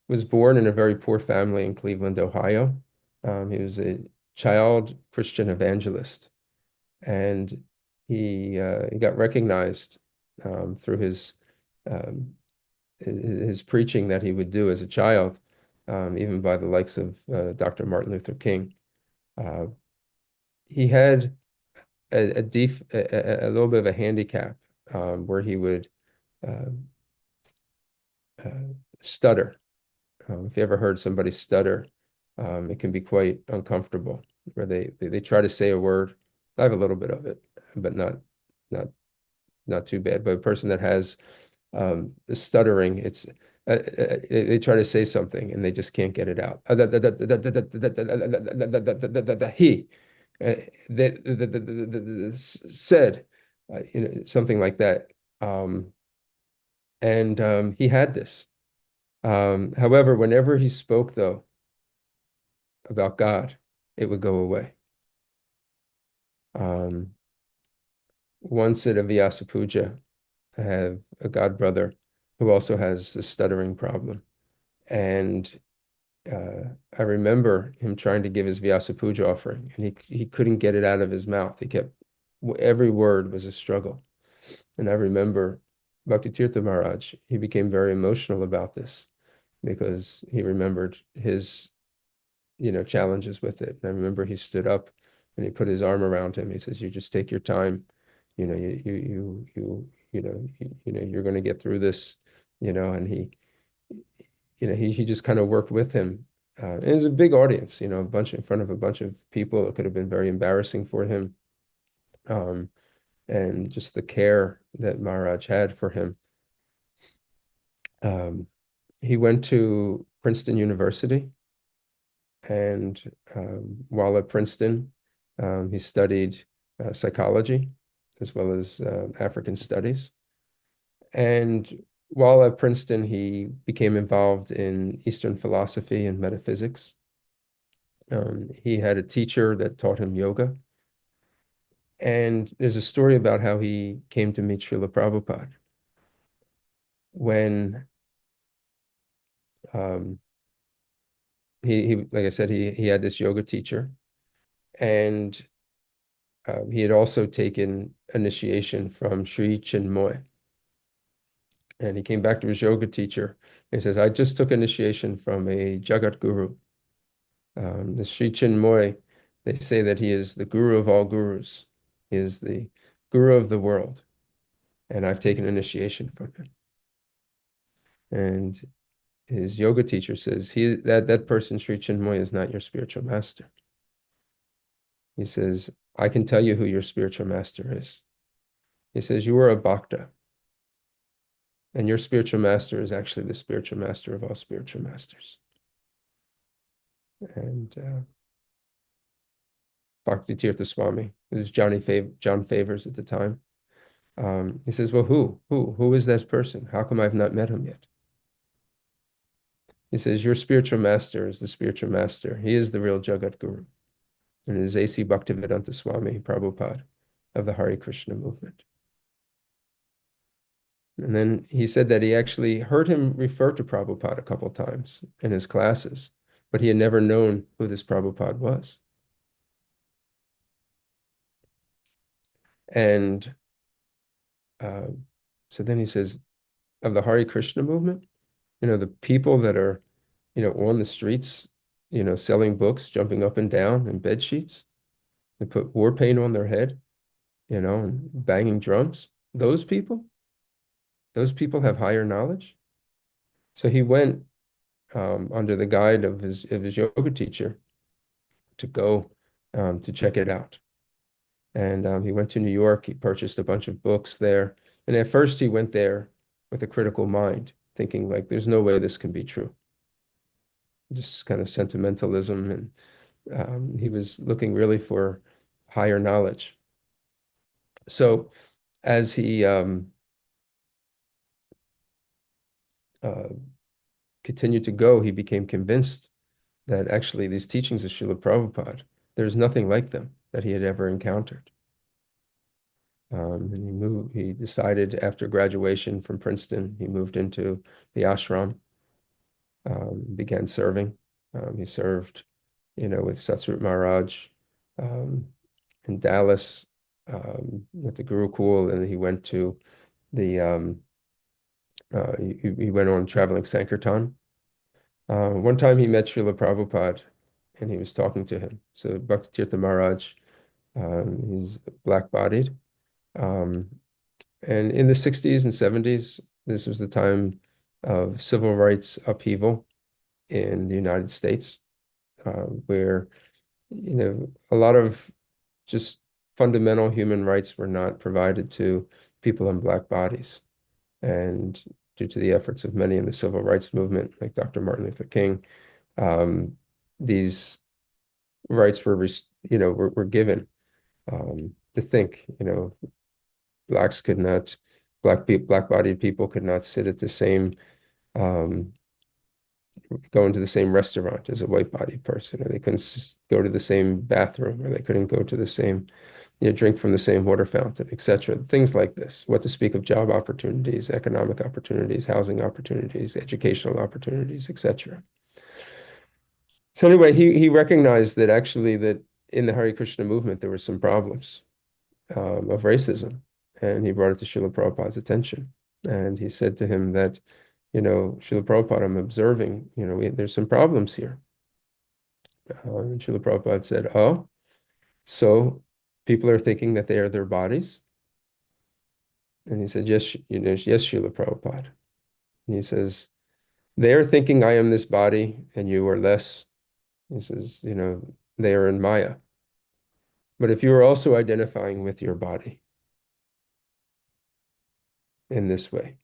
Speaker 1: was born in a very poor family in Cleveland, Ohio. He was a child Christian evangelist, and he got recognized through um, his preaching that he would do as a child, even by the likes of Dr. Martin Luther King. He had a little bit of a handicap where he would uh, uh, stutter. If you ever heard somebody stutter, it can be quite uncomfortable, where they try to say a word. I have a little bit of it, but not not too bad. But a person that has the stuttering, they try to say something and they just can't get it out. He said, something like that. And he had this. However, whenever he spoke, though, about God, it would go away. Once at a Vyasa Puja, I have a god brother who also has a stuttering problem. And I remember him trying to give his Vyasa Puja offering, and he couldn't get it out of his mouth. Every word was a struggle. And I remember Bhakti Tirtha Maharaj, he became very emotional about this because he remembered his, challenges with it. And I remember he stood up and he put his arm around him. He says, "You just take your time. You're going to get through this." And he just kind of worked with him. And it was a big audience, in front of a bunch of people. It could have been very embarrassing for him. And just the care that Maharaj had for him. He went to Princeton University, and while at Princeton, he studied psychology as well as African studies. And while at Princeton, he became involved in Eastern philosophy and metaphysics. He had a teacher that taught him yoga. And there's a story about how he came to meet Srila Prabhupada when um, like I said, he had this yoga teacher, and he had also taken initiation from Sri Chinmoy. And he came back to his yoga teacher. And he says, I just took initiation from a Jagat Guru. The Sri Chinmoy, they say that he is the guru of all gurus. He is the guru of the world. And I've taken initiation from him. And his yoga teacher says, that person, Sri Chinmoy, is not your spiritual master. He says, I can tell you who your spiritual master is. He says, you are a bhakta. And your spiritual master is actually the spiritual master of all spiritual masters. And Bhakti Tirtha Swami, it was John Favors at the time. He says, well, who is that person? How come I've not met him yet? He says, your spiritual master is the spiritual master. He is the real Jagat Guru. And it is A.C. Bhaktivedanta Swami Prabhupada of the Hare Krishna movement. And then he said that he actually heard him refer to Prabhupada a couple times in his classes, but he had never known who this Prabhupada was. And so then he says, of the Hare Krishna movement, the people that are, on the streets, selling books, jumping up and down in bed sheets, they put war paint on their head, and banging drums. Those people have higher knowledge. So he went under the guide of his yoga teacher to go to check it out. And he went to New York. He purchased a bunch of books there. And at first he went there with a critical mind, thinking like, there's no way this can be true. Just kind of sentimentalism. And he was looking really for higher knowledge. So as he continued to go, he became convinced that actually these teachings of Srila Prabhupada, there's nothing like them that he had ever encountered. And he decided after graduation from Princeton, he moved into the ashram, began serving. He served, with Satsrup Maharaj in Dallas at the Gurukul, and he went to the, he went on traveling Sankirtan. One time he met Srila Prabhupada and he was talking to him. So Bhakti Tirtha Maharaj, he's black-bodied. And in the 60s and 70s, this was the time of civil rights upheaval in the United States, where, a lot of just fundamental human rights were not provided to people in black bodies. And due to the efforts of many in the civil rights movement, like Dr. Martin Luther King, these rights were given to think, blacks could not, black-bodied people could not sit at the same, go into the same restaurant as a white-bodied person, or they couldn't go to the same bathroom, or they couldn't go to the same, drink from the same water fountain, etc. Things like this. What to speak of job opportunities, economic opportunities, housing opportunities, educational opportunities, etc. So anyway, he recognized that actually that in the Hare Krishna movement there were some problems of racism, and he brought it to Srila Prabhupada's attention. And he said to him that, Srila Prabhupada, I'm observing, there's some problems here. And Srila Prabhupada said, oh, so people are thinking that they are their bodies? And he said, yes, yes, Srila Prabhupada. And he says, they are thinking I am this body and you are less. He says, they are in Maya. But if you are also identifying with your body in this way,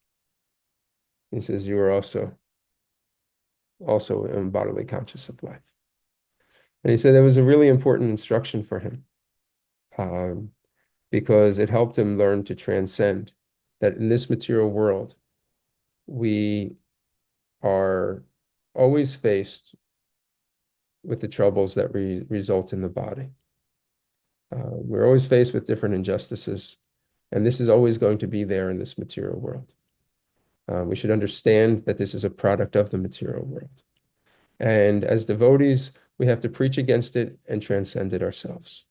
Speaker 1: he says, you are also bodily conscious of life. And he said that was a really important instruction for him, because it helped him learn to transcend that in this material world, we are always faced with the troubles that result in the body. We're always faced with different injustices, and this is always going to be there in this material world. We should understand that this is a product of the material world. And as devotees, we have to preach against it and transcend it ourselves.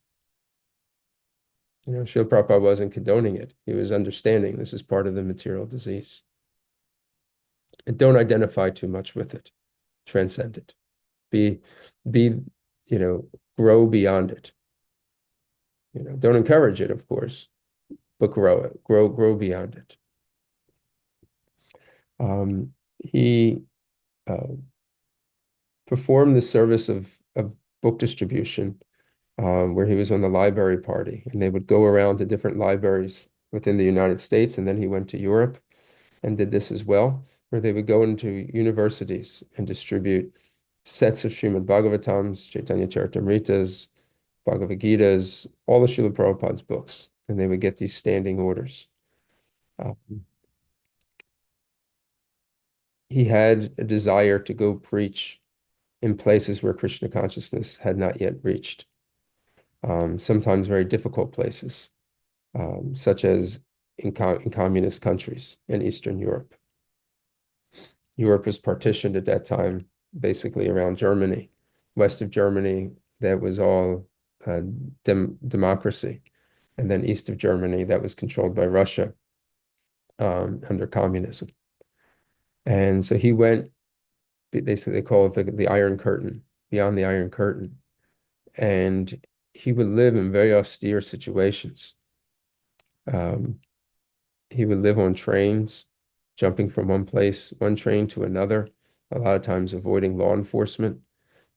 Speaker 1: Srila Prabhupada wasn't condoning it. He was understanding this is part of the material disease. And don't identify too much with it. Transcend it. Be, grow beyond it. Don't encourage it, of course, but grow it. Grow beyond it. He performed the service of book distribution, where he was on the library party, and they would go around to different libraries within the United States, and then he went to Europe and did this as well, where they would go into universities and distribute sets of Srimad Bhagavatams, Chaitanya Charitamritas, Bhagavad Gitas, all the Srila Prabhupada's books, and they would get these standing orders. He had a desire to go preach in places where Krishna consciousness had not yet reached, sometimes very difficult places, such as in communist countries in Eastern Europe. Europe was partitioned at that time, basically around Germany. West of Germany, that was all democracy. And then east of Germany, that was controlled by Russia under communism. And so he went, basically they call it the Iron Curtain, beyond the Iron Curtain. And he would live in very austere situations. He would live on trains, jumping from one train to another, a lot of times avoiding law enforcement.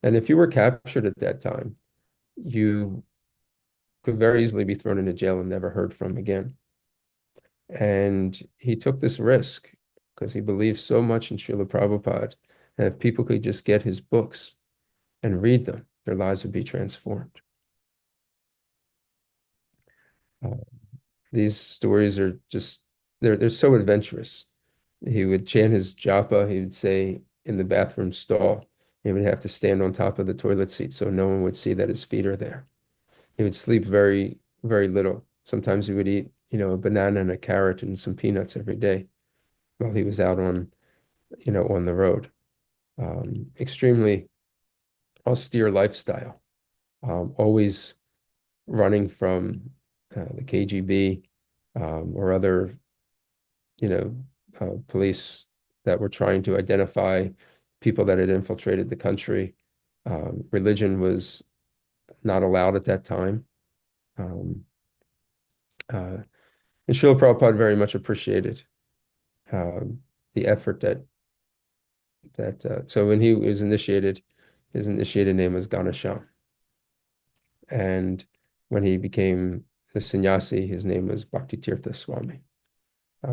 Speaker 1: And if you were captured at that time, you could very easily be thrown into jail and never heard from again. And he took this risk because he believed so much in Srila Prabhupada. And if people could just get his books and read them, their lives would be transformed. These stories are just, they're so adventurous. He would chant his japa, he would say in the bathroom stall, he would have to stand on top of the toilet seat so no one would see that his feet are there. He would sleep very, very little. Sometimes he would eat, a banana and a carrot and some peanuts every day while he was out on the road. Extremely austere lifestyle, always running from the KGB or other, police that were trying to identify people that had infiltrated the country. Religion was not allowed at that time. And Srila Prabhupada very much appreciated the effort so when he was initiated, his initiated name was Ganesham. And when he became a sannyasi, his name was Bhakti Tirtha Swami.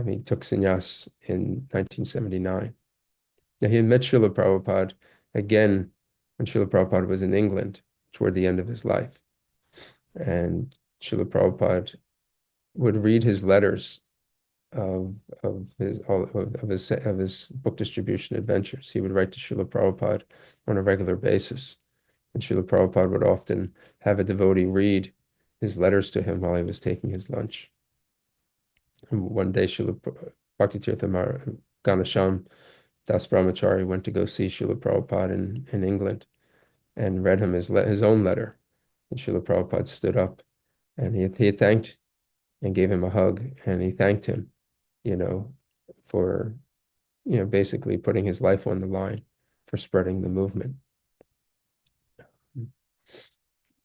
Speaker 1: He took sannyas in 1979. Now, he had met Srila Prabhupada again when Srila Prabhupada was in England toward the end of his life. And Srila Prabhupada would read his letters of his book distribution adventures. He would write to Srila Prabhupada on a regular basis. And Srila Prabhupada would often have a devotee read his letters to him while he was taking his lunch. And one day, Srila Bhakti Tirtha Ganesham Das Brahmachari went to go see Srila Prabhupada in England and read him his own letter. And Srila Prabhupada stood up and he thanked and gave him a hug, and he thanked him, for, basically putting his life on the line for spreading the movement.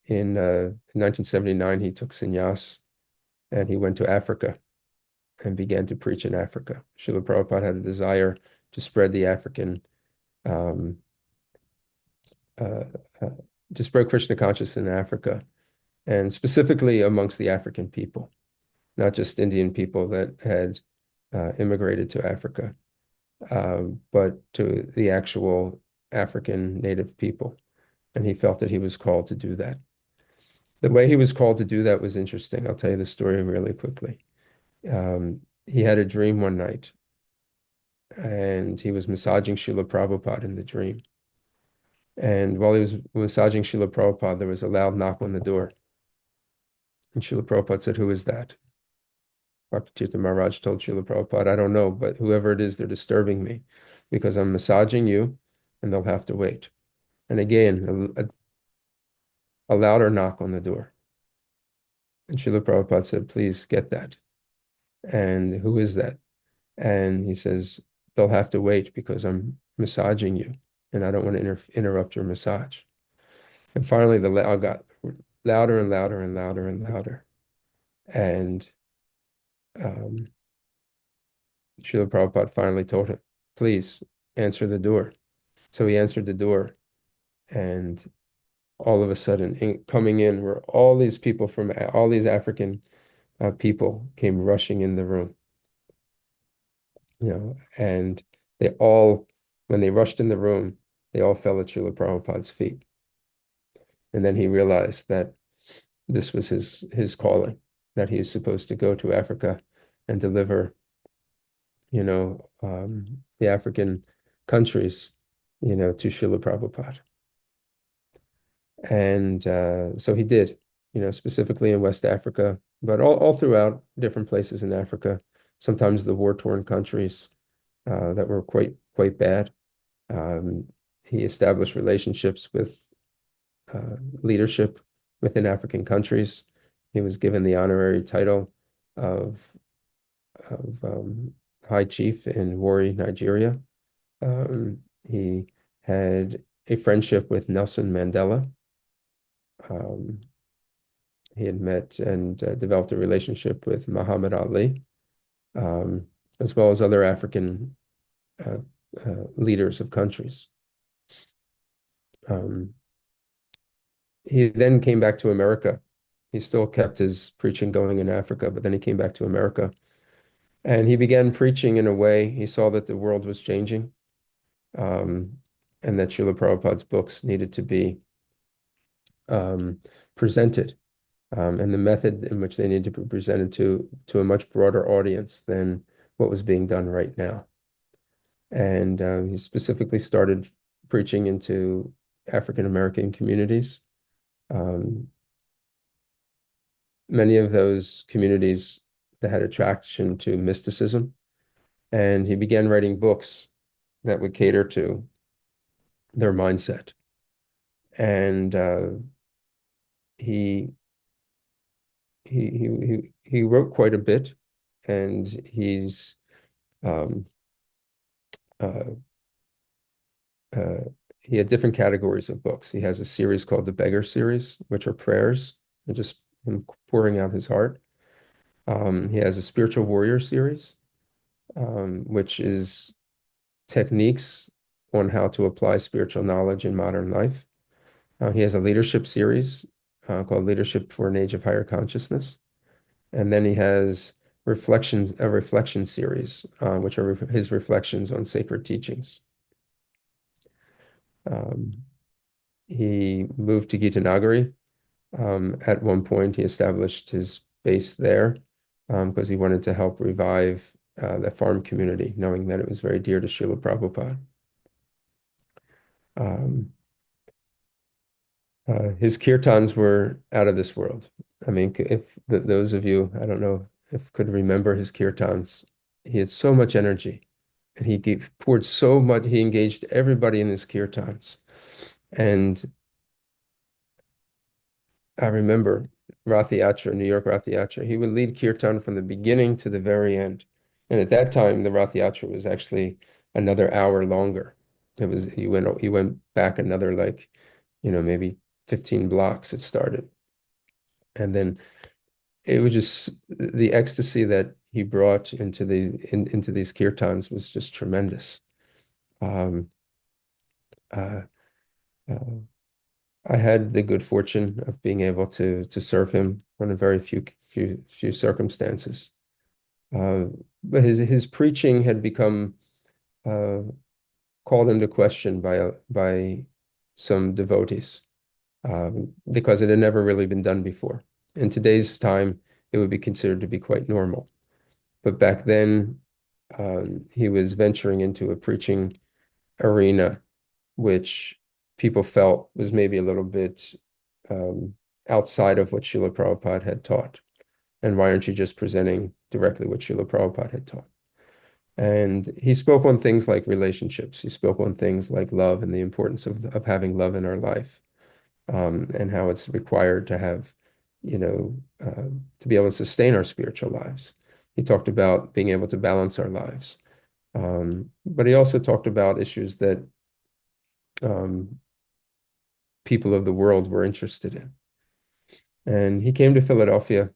Speaker 1: In 1979, he took sannyas and he went to Africa and began to preach in Africa. Srila Prabhupada had a desire to spread the African, to spread Krishna consciousness in Africa, and specifically amongst the African people, not just Indian people that had immigrated to Africa, but to the actual African native people. And he felt that he was called to do that. The way he was called to do that was interesting. I'll tell you the story really quickly. He had a dream one night and he was massaging Srila Prabhupada in the dream. And while he was massaging Srila Prabhupada, there was a loud knock on the door. And Srila Prabhupada said, "Who is that?" Bhaktitirtha Maharaj told Srila Prabhupada, "I don't know, but whoever it is, they're disturbing me because I'm massaging you and they'll have to wait." And again, a louder knock on the door. And Srila Prabhupada said, "Please get that." And who is that? And he says, "They'll have to wait because I'm massaging you and I don't want to interrupt your massage." And finally, the loud got louder and louder and louder and louder. And um, Srila Prabhupada finally told him, "Please answer the door." So he answered the door, and all of a sudden, coming in were all these people from all these African people came rushing in the room, and they all, when they rushed in the room, they all fell at Srila Prabhupada's feet. And then he realized that this was his calling, that he was supposed to go to Africa and deliver, the African countries, to Srila Prabhupada. And so he did, specifically in West Africa, but all throughout different places in Africa, sometimes the war-torn countries that were quite bad. He established relationships with leadership within African countries. He was given the honorary title of High Chief in Warri, Nigeria. He had a friendship with Nelson Mandela. He had met and developed a relationship with Muhammad Ali, as well as other African uh, leaders of countries. He then came back to America. He still kept his preaching going in Africa, but then he came back to America. And he began preaching in a way. He saw that the world was changing, and that Srila Prabhupada's books needed to be presented, and the method in which they needed to be presented to a much broader audience than what was being done right now. And he specifically started preaching into African American communities. Many of those communities that had attraction to mysticism, and he began writing books that would cater to their mindset. And he he wrote quite a bit, and he's um, uh, uh, he had different categories of books. He has a series called the Beggar Series, which are prayers and just him pouring out his heart. He has a Spiritual Warrior series, which is techniques on how to apply spiritual knowledge in modern life. He has a leadership series called Leadership for an Age of Higher Consciousness. And then he has a reflection series, which are his reflections on sacred teachings. He moved to Gitanagari. At one point, he established his base there because he wanted to help revive the farm community, knowing that it was very dear to Srila Prabhupada. His kirtans were out of this world. I mean, if those of you, I don't know if could remember his kirtans, he had so much energy, and he poured so much. He engaged everybody in his kirtans, and I remember Rath Yatra, New York Rath Yatra. He would lead kirtan from the beginning to the very end, and at that time, the Rath Yatra was actually another hour longer. He went back another maybe 15 blocks it started. And then it was just the ecstasy that he brought into these kirtans was just tremendous. Um, uh, uh, I had the good fortune of being able to serve him on a very few circumstances. Uh, but his preaching had become uh, called into question by some devotees, because it had never really been done before. In today's time, it would be considered to be quite normal. But back then, he was venturing into a preaching arena, which people felt was maybe a little bit um, outside of what Srila Prabhupada had taught. And why aren't you just presenting directly what Srila Prabhupada had taught? And he spoke on things like relationships. He spoke on things like love and the importance of having love in our life, and how it's required to have, to be able to sustain our spiritual lives. He talked about being able to balance our lives. But he also talked about issues that um, people of the world were interested in. And he came to Philadelphia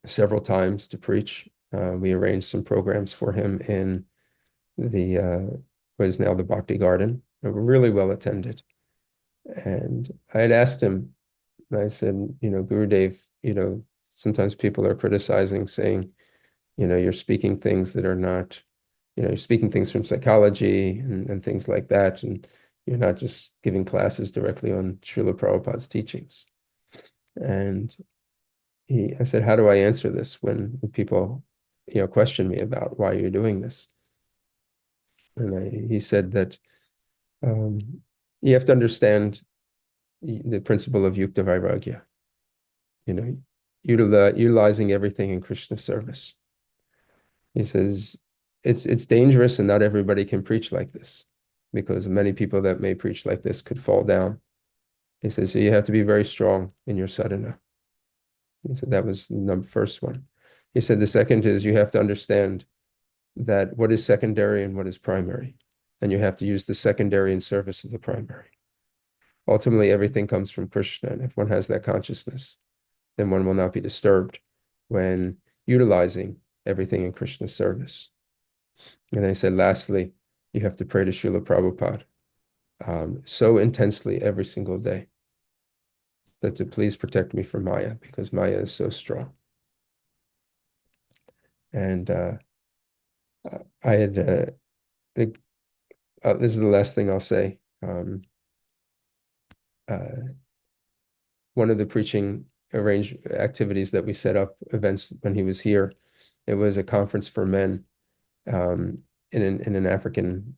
Speaker 1: several times to preach. We arranged some programs for him in the what is now the Bhakti Garden. They were really well attended. And I had asked him, I said, Gurudev, sometimes people are criticizing, saying, you're speaking things that are not, you're speaking things from psychology and things like that. And you're not just giving classes directly on Srila Prabhupada's teachings. And I said, how do I answer this when people, question me about why you're doing this? And he said that um, you have to understand the principle of yukta vairagya, you know, utilizing everything in Krishna's service. He says it's dangerous and not everybody can preach like this because many people that may preach like this could fall down. He says, so you have to be very strong in your sadhana. He said that was the first one. He said the second is you have to understand that what is secondary and what is primary. And you have to use the secondary in service of the primary. Ultimately, everything comes from Krishna. And if one has that consciousness, then one will not be disturbed when utilizing everything in Krishna's service. And I said, lastly, you have to pray to Srila Prabhupada so intensely every single day that to please protect me from Maya, because Maya is so strong. And I had, this is the last thing I'll say. One of the preaching arranged activities that we set up, events when he was here, it was a conference for men in an African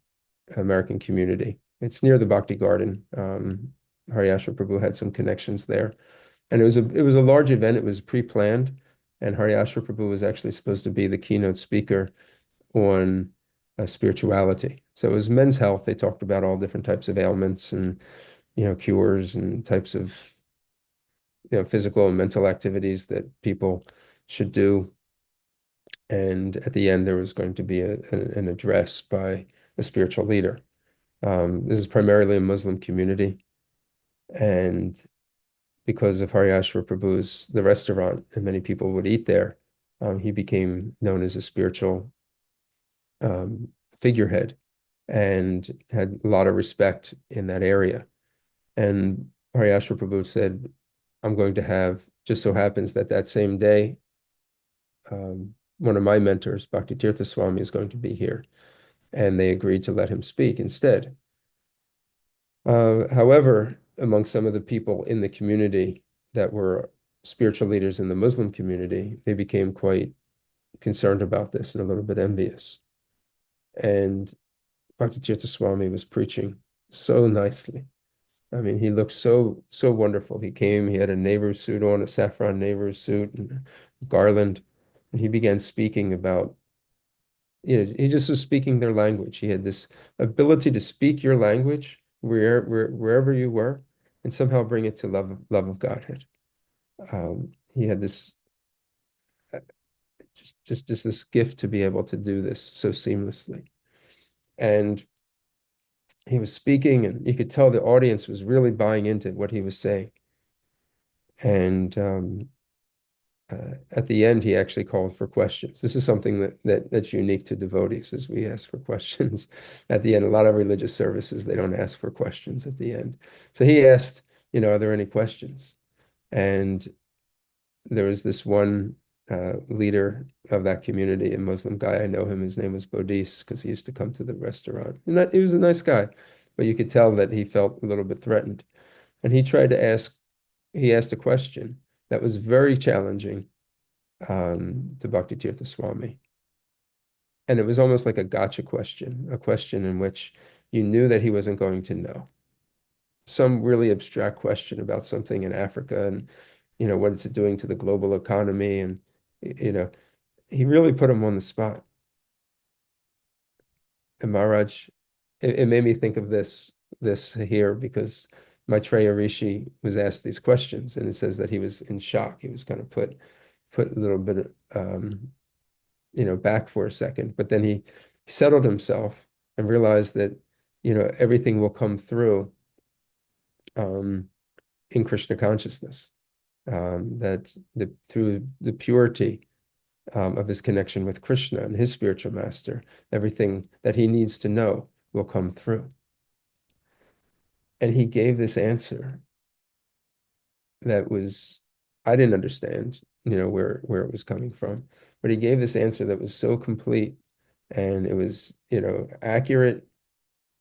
Speaker 1: American community. It's near the Bhakti Garden. Haryashra Prabhu had some connections there. And it was a large event. It was pre-planned. And Haryashra Prabhu was actually supposed to be the keynote speaker on spirituality. So it was men's health. They talked about all different types of ailments and, cures and types of, physical and mental activities that people should do. And at the end, there was going to be an address by a spiritual leader. This is primarily a Muslim community. And because of Haryashra Prabhu's, the restaurant, and many people would eat there, he became known as a spiritual figurehead and had a lot of respect in that area. And Haryashra Prabhu said, I'm going to have, just so happens that that same day, one of my mentors, Bhakti Tirtha Swami, is going to be here. And they agreed to let him speak instead. However, among some of the people in the community that were spiritual leaders in the Muslim community, they became quite concerned about this and a little bit envious. And Bhakti Tirtha Swami was preaching so nicely. I mean, he looked so wonderful. He came, he had a Nehru suit on, a saffron Nehru suit and a garland, and he began speaking about, he just was speaking their language. He had this ability to speak your language wherever you were and somehow bring it to love of Godhead. He had this just this gift to be able to do this so seamlessly. And he was speaking, and you could tell the audience was really buying into what he was saying. And at the end, he actually called for questions. This is something that's unique to devotees, is we ask for questions at the end. A lot of religious services, they don't ask for questions at the end. So he asked, are there any questions? And there was this one leader of that community, a Muslim guy. I know him. His name was Bodhis because he used to come to the restaurant. And he was a nice guy, but you could tell that he felt a little bit threatened. And he asked a question that was very challenging to Bhakti Tirtha Swami. And it was almost like a gotcha question, a question in which you knew that he wasn't going to know. Some really abstract question about something in Africa and, what it's doing to the global economy. And, he really put him on the spot. And Maharaj, it made me think of this here because Maitreya Rishi was asked these questions, and it says that he was in shock. He was kind of put a little bit, back for a second, but then he settled himself and realized that, everything will come through um, in Krishna consciousness, that through the purity of his connection with Krishna and his spiritual master, everything that he needs to know will come through. And he gave this answer that was, I didn't understand, where it was coming from, but he gave this answer that was so complete and it was, accurate.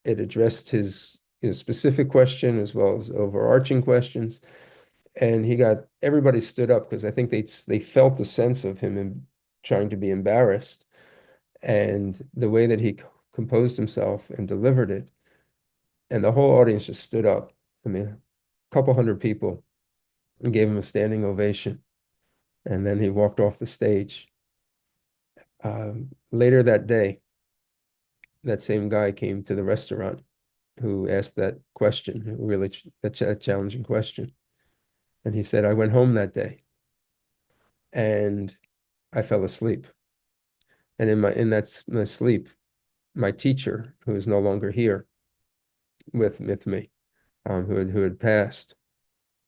Speaker 1: It addressed his, specific question as well as overarching questions. And everybody stood up because I think they felt the sense of him trying to be embarrassed. And the way that he composed himself and delivered it, and the whole audience just stood up. I mean, a couple hundred people, and gave him a standing ovation. And then he walked off the stage. Later that day, that same guy came to the restaurant who asked that question, that challenging question. And he said, I went home that day and I fell asleep. And my sleep, my teacher, who is no longer here with me, who had passed,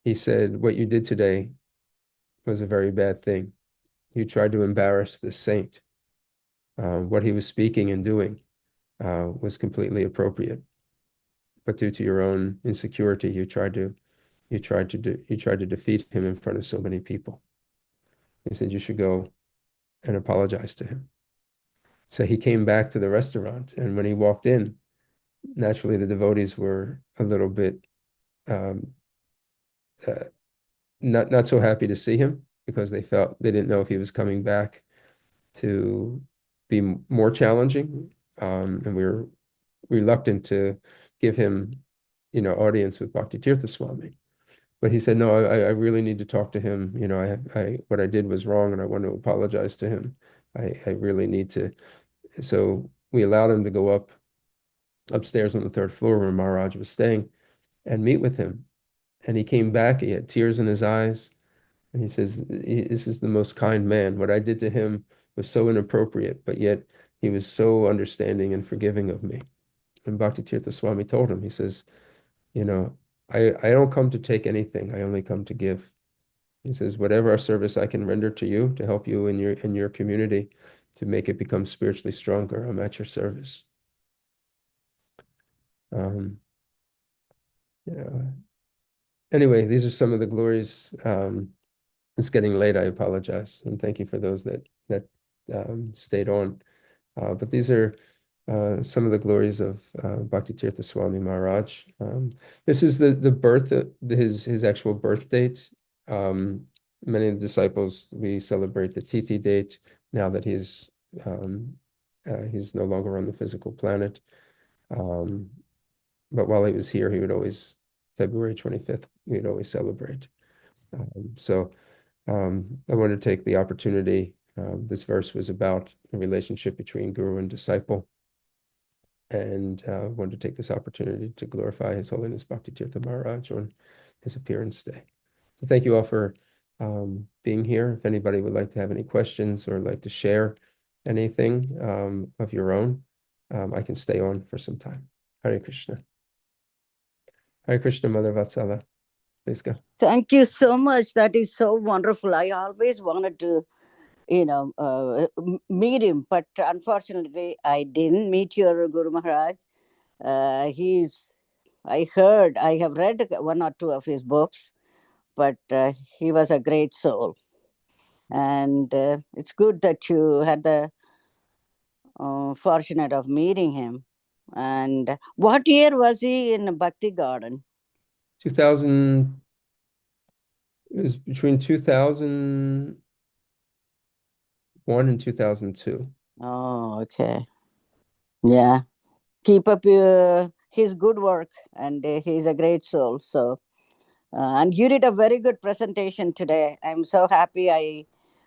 Speaker 1: he said, what you did today was a very bad thing. You tried to embarrass this saint. What he was speaking and doing was completely appropriate, but due to your own insecurity, you tried to defeat him in front of so many people. He said you should go and apologize to him. So he came back to the restaurant, and when he walked in, naturally the devotees were a little bit um, uh, not so happy to see him because they didn't know if he was coming back to be more challenging, and we were reluctant to give him, audience with Bhakti Tirtha Swami. But he said, no, I really need to talk to him. What I did was wrong, and I want to apologize to him. I really need to. So we allowed him to go upstairs on the third floor where Maharaj was staying and meet with him. And he came back. He had tears in his eyes. And he says, this is the most kind man. What I did to him was so inappropriate, but yet he was so understanding and forgiving of me. And Bhakti Tirtha Swami told him, he says, I don't come to take anything. I only come to give. He says, whatever service I can render to you to help you in your community to make it become spiritually stronger, I'm at your service. Um, anyway, these are some of the glories. It's getting late. I apologize, and thank you for those that stayed on. But these are some of the glories of Bhakti Tirtha Swami Maharaj. This is the birth of his actual birth date. Many of the disciples, we celebrate the Tithi date now that he's no longer on the physical planet. But while he was here, he would always, February 25th, we'd always celebrate. So I want to take the opportunity. This verse was about the relationship between guru and disciple, and wanted to take this opportunity to glorify His Holiness Bhakti Tirtha Maharaj on his appearance day. So thank you all for being here. If anybody would like to have any questions or like to share anything of your own, I can stay on for some time. Hare Krishna. Hare Krishna, Mother Vatsala. Please go.
Speaker 4: Thank you so much. That is so wonderful. I always wanted to, meet him, but unfortunately, I didn't meet your Guru Maharaj. I have read one or two of his books, but he was a great soul. And it's good that you had the fortunate of meeting him. And what year was he in Bhakti Garden?
Speaker 1: 2000, it was between 2001 and 2002.
Speaker 4: Oh, okay. Yeah. Keep up his good work, and he's a great soul. So, and you did a very good presentation today. I'm so happy.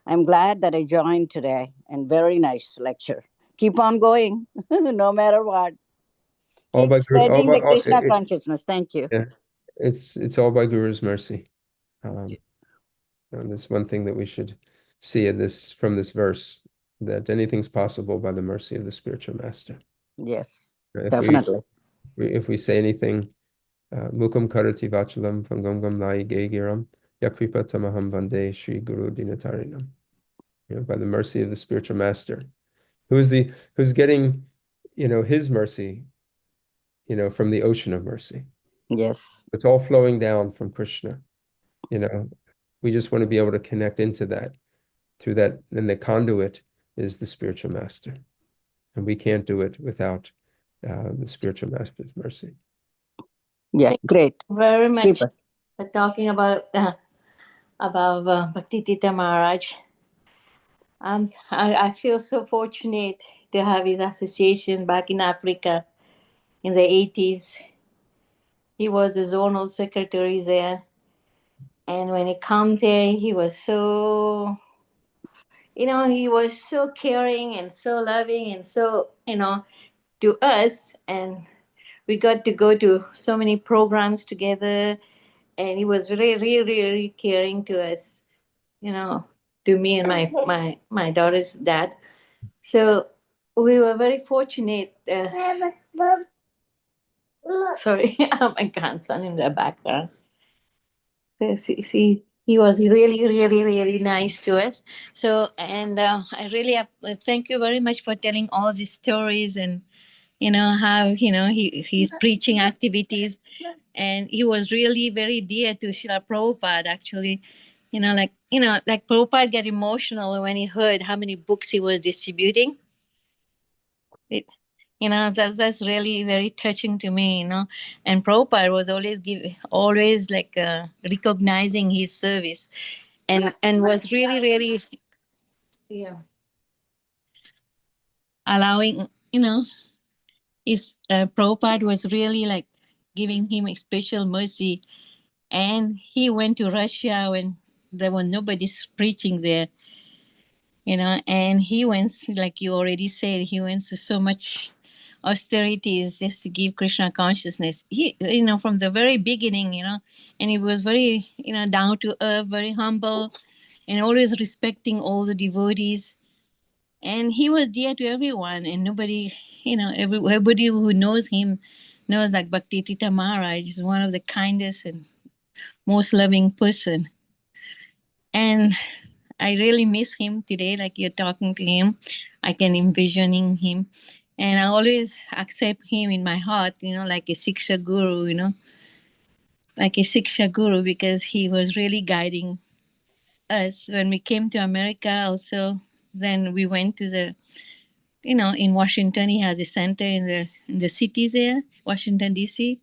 Speaker 4: I'm glad that I joined today, and very nice lecture. Keep on going, no matter what.
Speaker 1: All
Speaker 4: Keep
Speaker 1: by Guru,
Speaker 4: spreading the Krishna consciousness. Thank you.
Speaker 1: yeah, it's all by Guru's mercy. And this one thing that we should see in this from this verse, that anything's possible by the mercy of the spiritual master.
Speaker 4: Yes,
Speaker 1: If
Speaker 4: definitely.
Speaker 1: if we say anything, mukam karati vachalam fangam nai gegiram yakripa tamaham vande Sri Guru Dinatarinam. By the mercy of the spiritual master, who's getting, his mercy, from the ocean of mercy.
Speaker 4: Yes.
Speaker 1: It's all flowing down from Krishna. We just want to be able to connect into that through that, and the conduit is the spiritual master, and we can't do it without the spiritual master's mercy.
Speaker 4: Yeah, great.
Speaker 3: Very much.
Speaker 4: Keep it.
Speaker 3: Talking about Bhakti Tita Maharaj. I feel so fortunate to have his association back in Africa in the 80s. He was the zonal secretary there. And when he come there, he was so, he was so caring and so loving and so, to us. And we got to go to so many programs together. And he was really, really, really caring to us, to me and my daughter's dad. So we were very fortunate. Sorry, my grandson in the background. See, he was really, really, really nice to us. So, and I really thank you very much for telling all these stories, and how he's preaching activities, and he was really very dear to Srila Prabhupada. Actually, like Prabhupada get emotional when he heard how many books he was distributing. It, that's really very touching to me. And Prabhupada was always like recognizing his service, and was really, really, yeah, allowing, his Prabhupada was really like giving him a special mercy. And he went to Russia when there was nobody's preaching there, and he went, like you already said, he went to so much austerities just to give Krishna consciousness. He, from the very beginning, and he was very, down to earth, very humble, and always respecting all the devotees. And he was dear to everyone, and nobody, everybody who knows him knows that Bhakti Tita Maharaj is one of the kindest and most loving person. And I really miss him today. Like you're talking to him, I can envisioning him, and I always accept him in my heart. Like a Siksha Guru. Like a Siksha Guru, because he was really guiding us when we came to America. Also, then we went to the, in Washington. He has a center in the cities there, Washington D.C.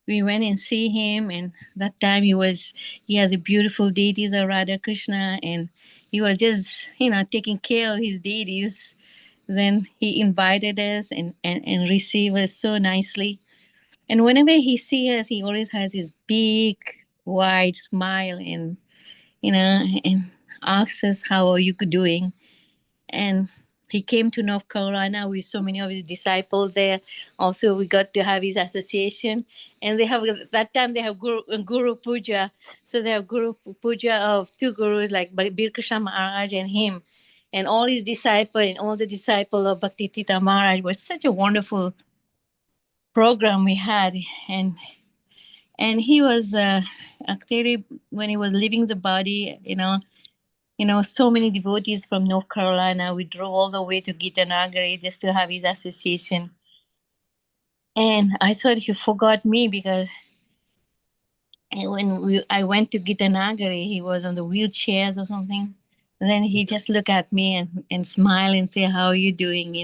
Speaker 3: We went and see him, and that time he had the beautiful deities of Radha Krishna, and he was just taking care of his deities. Then he invited us and received us so nicely. And whenever he sees us, he always has his big wide smile, and asks us how are you doing. And he came to North Carolina with so many of his disciples there. Also, we got to have his association, and they have, that time they have Guru Puja. So they have Guru Puja of two gurus like Bir Krishna Maharaj and him, and all his disciples and all the disciples of Bhakti Tita Maharaj. Was such a wonderful program we had. And he was actually, when he was leaving the body, so many devotees from North Carolina. We drove all the way to Gitanagari just to have his association. And I thought he forgot me, because when I went to Gitanagari, he was on the wheelchairs or something. And then he just looked at me and smile and say, "How are you doing?"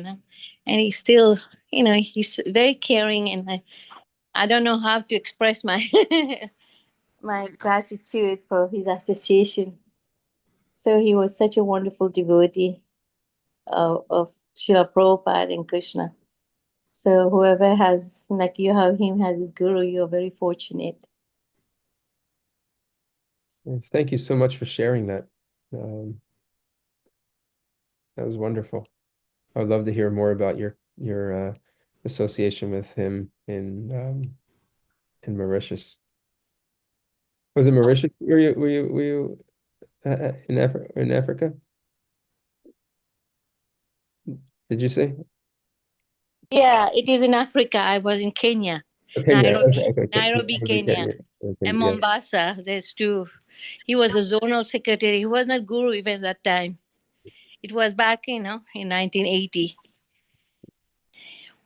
Speaker 3: And he still, he's very caring. And I don't know how to express my my gratitude for his association. So he was such a wonderful devotee of Srila Prabhupada and Krishna. So whoever has, like you have him as his guru, you're very fortunate.
Speaker 1: Thank you so much for sharing that. That was wonderful. I would love to hear more about your association with him in Mauritius. Was it Mauritius? Were you in Africa? Did you say?
Speaker 3: Yeah, it is in Africa. I was in Kenya,
Speaker 1: Kenya.
Speaker 3: Nairobi,
Speaker 1: Okay.
Speaker 3: Nairobi, Kenya,
Speaker 1: Okay,
Speaker 3: and
Speaker 1: yeah.
Speaker 3: Mombasa. There's two. He was a zonal secretary. He was not guru even that time. It was back, in 1980.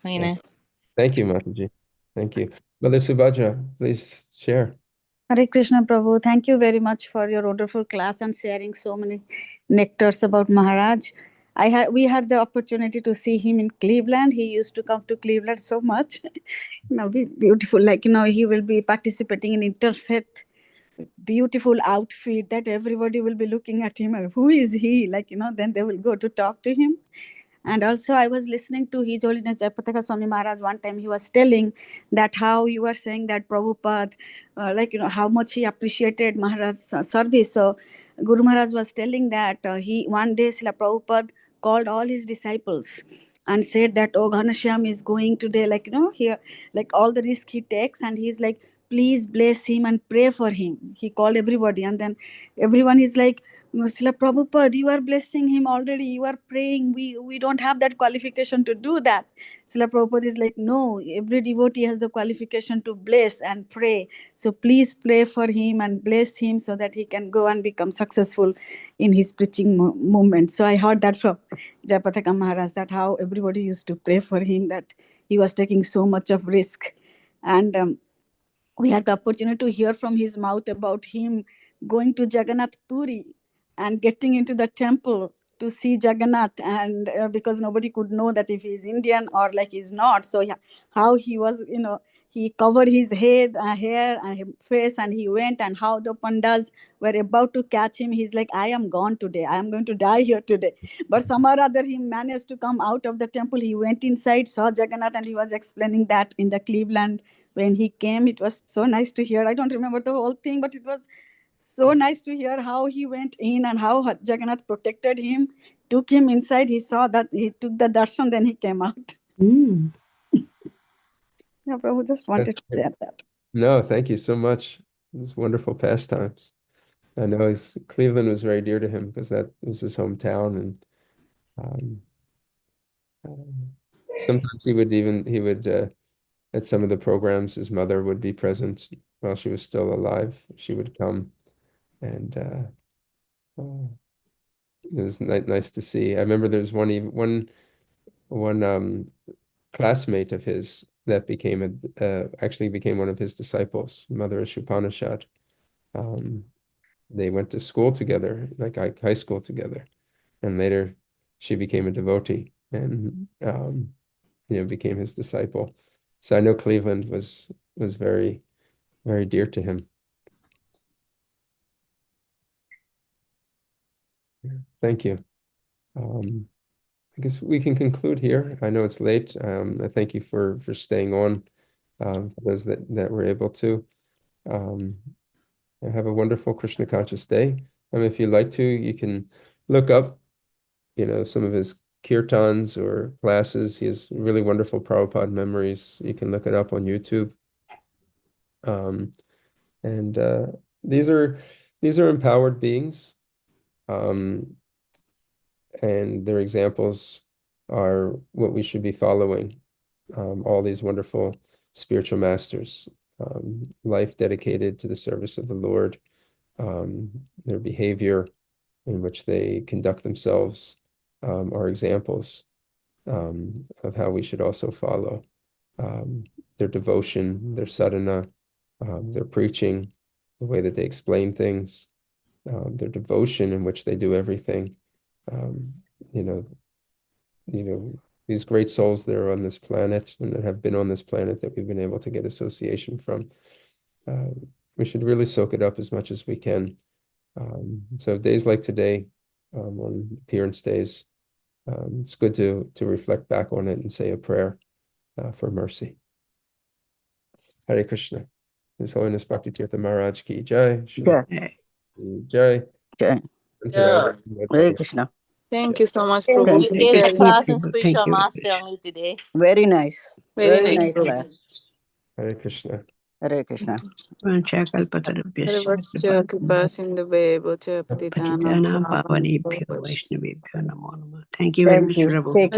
Speaker 3: You know.
Speaker 1: Thank you, Mataji. Thank you. Mother Subhadra, please share.
Speaker 5: Hare Krishna Prabhu, thank you very much for your wonderful class and sharing so many nectars about Maharaj. We had the opportunity to see him in Cleveland. He used to come to Cleveland so much. Beautiful. He will be participating in interfaith, beautiful outfit that everybody will be looking at him. Who is he? Then they will go to talk to him. And also, I was listening to His Holiness Jayapataka Swami Maharaj one time. He was telling that how you were saying that Prabhupada, how much he appreciated Maharaj's service. So, Guru Maharaj was telling that he one day, Srila Prabhupada called all his disciples and said that, oh, Ghanashyam is going today, here, all the risk he takes. And he's like, please bless him and pray for him. He called everybody. And then everyone is like, Srila Prabhupada, you are blessing him already. You are praying. We don't have that qualification to do that. Srila Prabhupada is like, no, every devotee has the qualification to bless and pray. So please pray for him and bless him so that he can go and become successful in his preaching movement. So I heard that from Jayapataka Maharaj, that how everybody used to pray for him, that he was taking so much of risk. And we had the opportunity to hear from his mouth about him going to Jagannath Puri and getting into the temple to see Jagannath, and because nobody could know that if he's Indian or he's not. So yeah, how he was, he covered his head, hair and his face, and he went, and how the pandas were about to catch him. He's like, I am gone today. I am going to die here today. But somehow or other, he managed to come out of the temple. He went inside, saw Jagannath, and he was explaining that in the Cleveland when he came. It was so nice to hear. I don't remember the whole thing, but it was so nice to hear how he went in and how Jagannath protected him, took him inside. He saw that he took the darshan, then he came out. Yeah, Prabhu, just wanted to share that.
Speaker 1: No, thank you so much. It was wonderful pastimes. I know Cleveland was very dear to him because that was his hometown, and um, sometimes he would at some of the programs, his mother would be present while she was still alive. She would come, and it was nice to see. I remember there's one classmate of his that actually became one of his disciples, Mother Ishupanishad. They went to school together, like high school together, and later she became a devotee and became his disciple. So I know Cleveland was very, very dear to him. Thank you. I guess we can conclude here. I know it's late. I thank you for staying on, for those that were able to. Have a wonderful Krishna conscious day. If you'd like to, you can look up, some of his kirtans or classes. He has really wonderful Prabhupada memories. You can look it up on YouTube. And these are empowered beings. And their examples are what we should be following. All these wonderful spiritual masters, life dedicated to the service of the Lord, their behavior in which they conduct themselves are examples of how we should also follow. Their devotion, their sadhana, their preaching, the way that they explain things, their devotion in which they do everything. Um, you know, these great souls that are on this planet and that have been on this planet that we've been able to get association from. We should really soak it up as much as we can. So days like today, on appearance days, it's good to reflect back on it and say a prayer for mercy. Hare Krishna. His Holiness Bhakti Tirtha Maharaj ki jai. Srila
Speaker 4: Jai.
Speaker 1: jai.
Speaker 4: Jai. Hare Krishna.
Speaker 6: Thank you so much,
Speaker 3: Yes,
Speaker 6: Prabhu,
Speaker 3: you
Speaker 6: for
Speaker 3: gave the
Speaker 6: sharing.
Speaker 3: class in
Speaker 2: Prabhu. Thank
Speaker 3: spiritual
Speaker 2: you very
Speaker 3: master
Speaker 2: much.
Speaker 3: only today.
Speaker 4: Very nice.
Speaker 6: Very nice, Prabhu.
Speaker 4: class.
Speaker 1: Hare Krishna.
Speaker 4: Hare Krishna.
Speaker 6: Sarvasya kripa sindhave bhajya patitanam
Speaker 2: Patitanam pavanebhyo Vaishnavebhyo namo namah. Thank you very
Speaker 4: Thank
Speaker 2: much,
Speaker 4: you.
Speaker 2: Prabhu.
Speaker 4: Take care.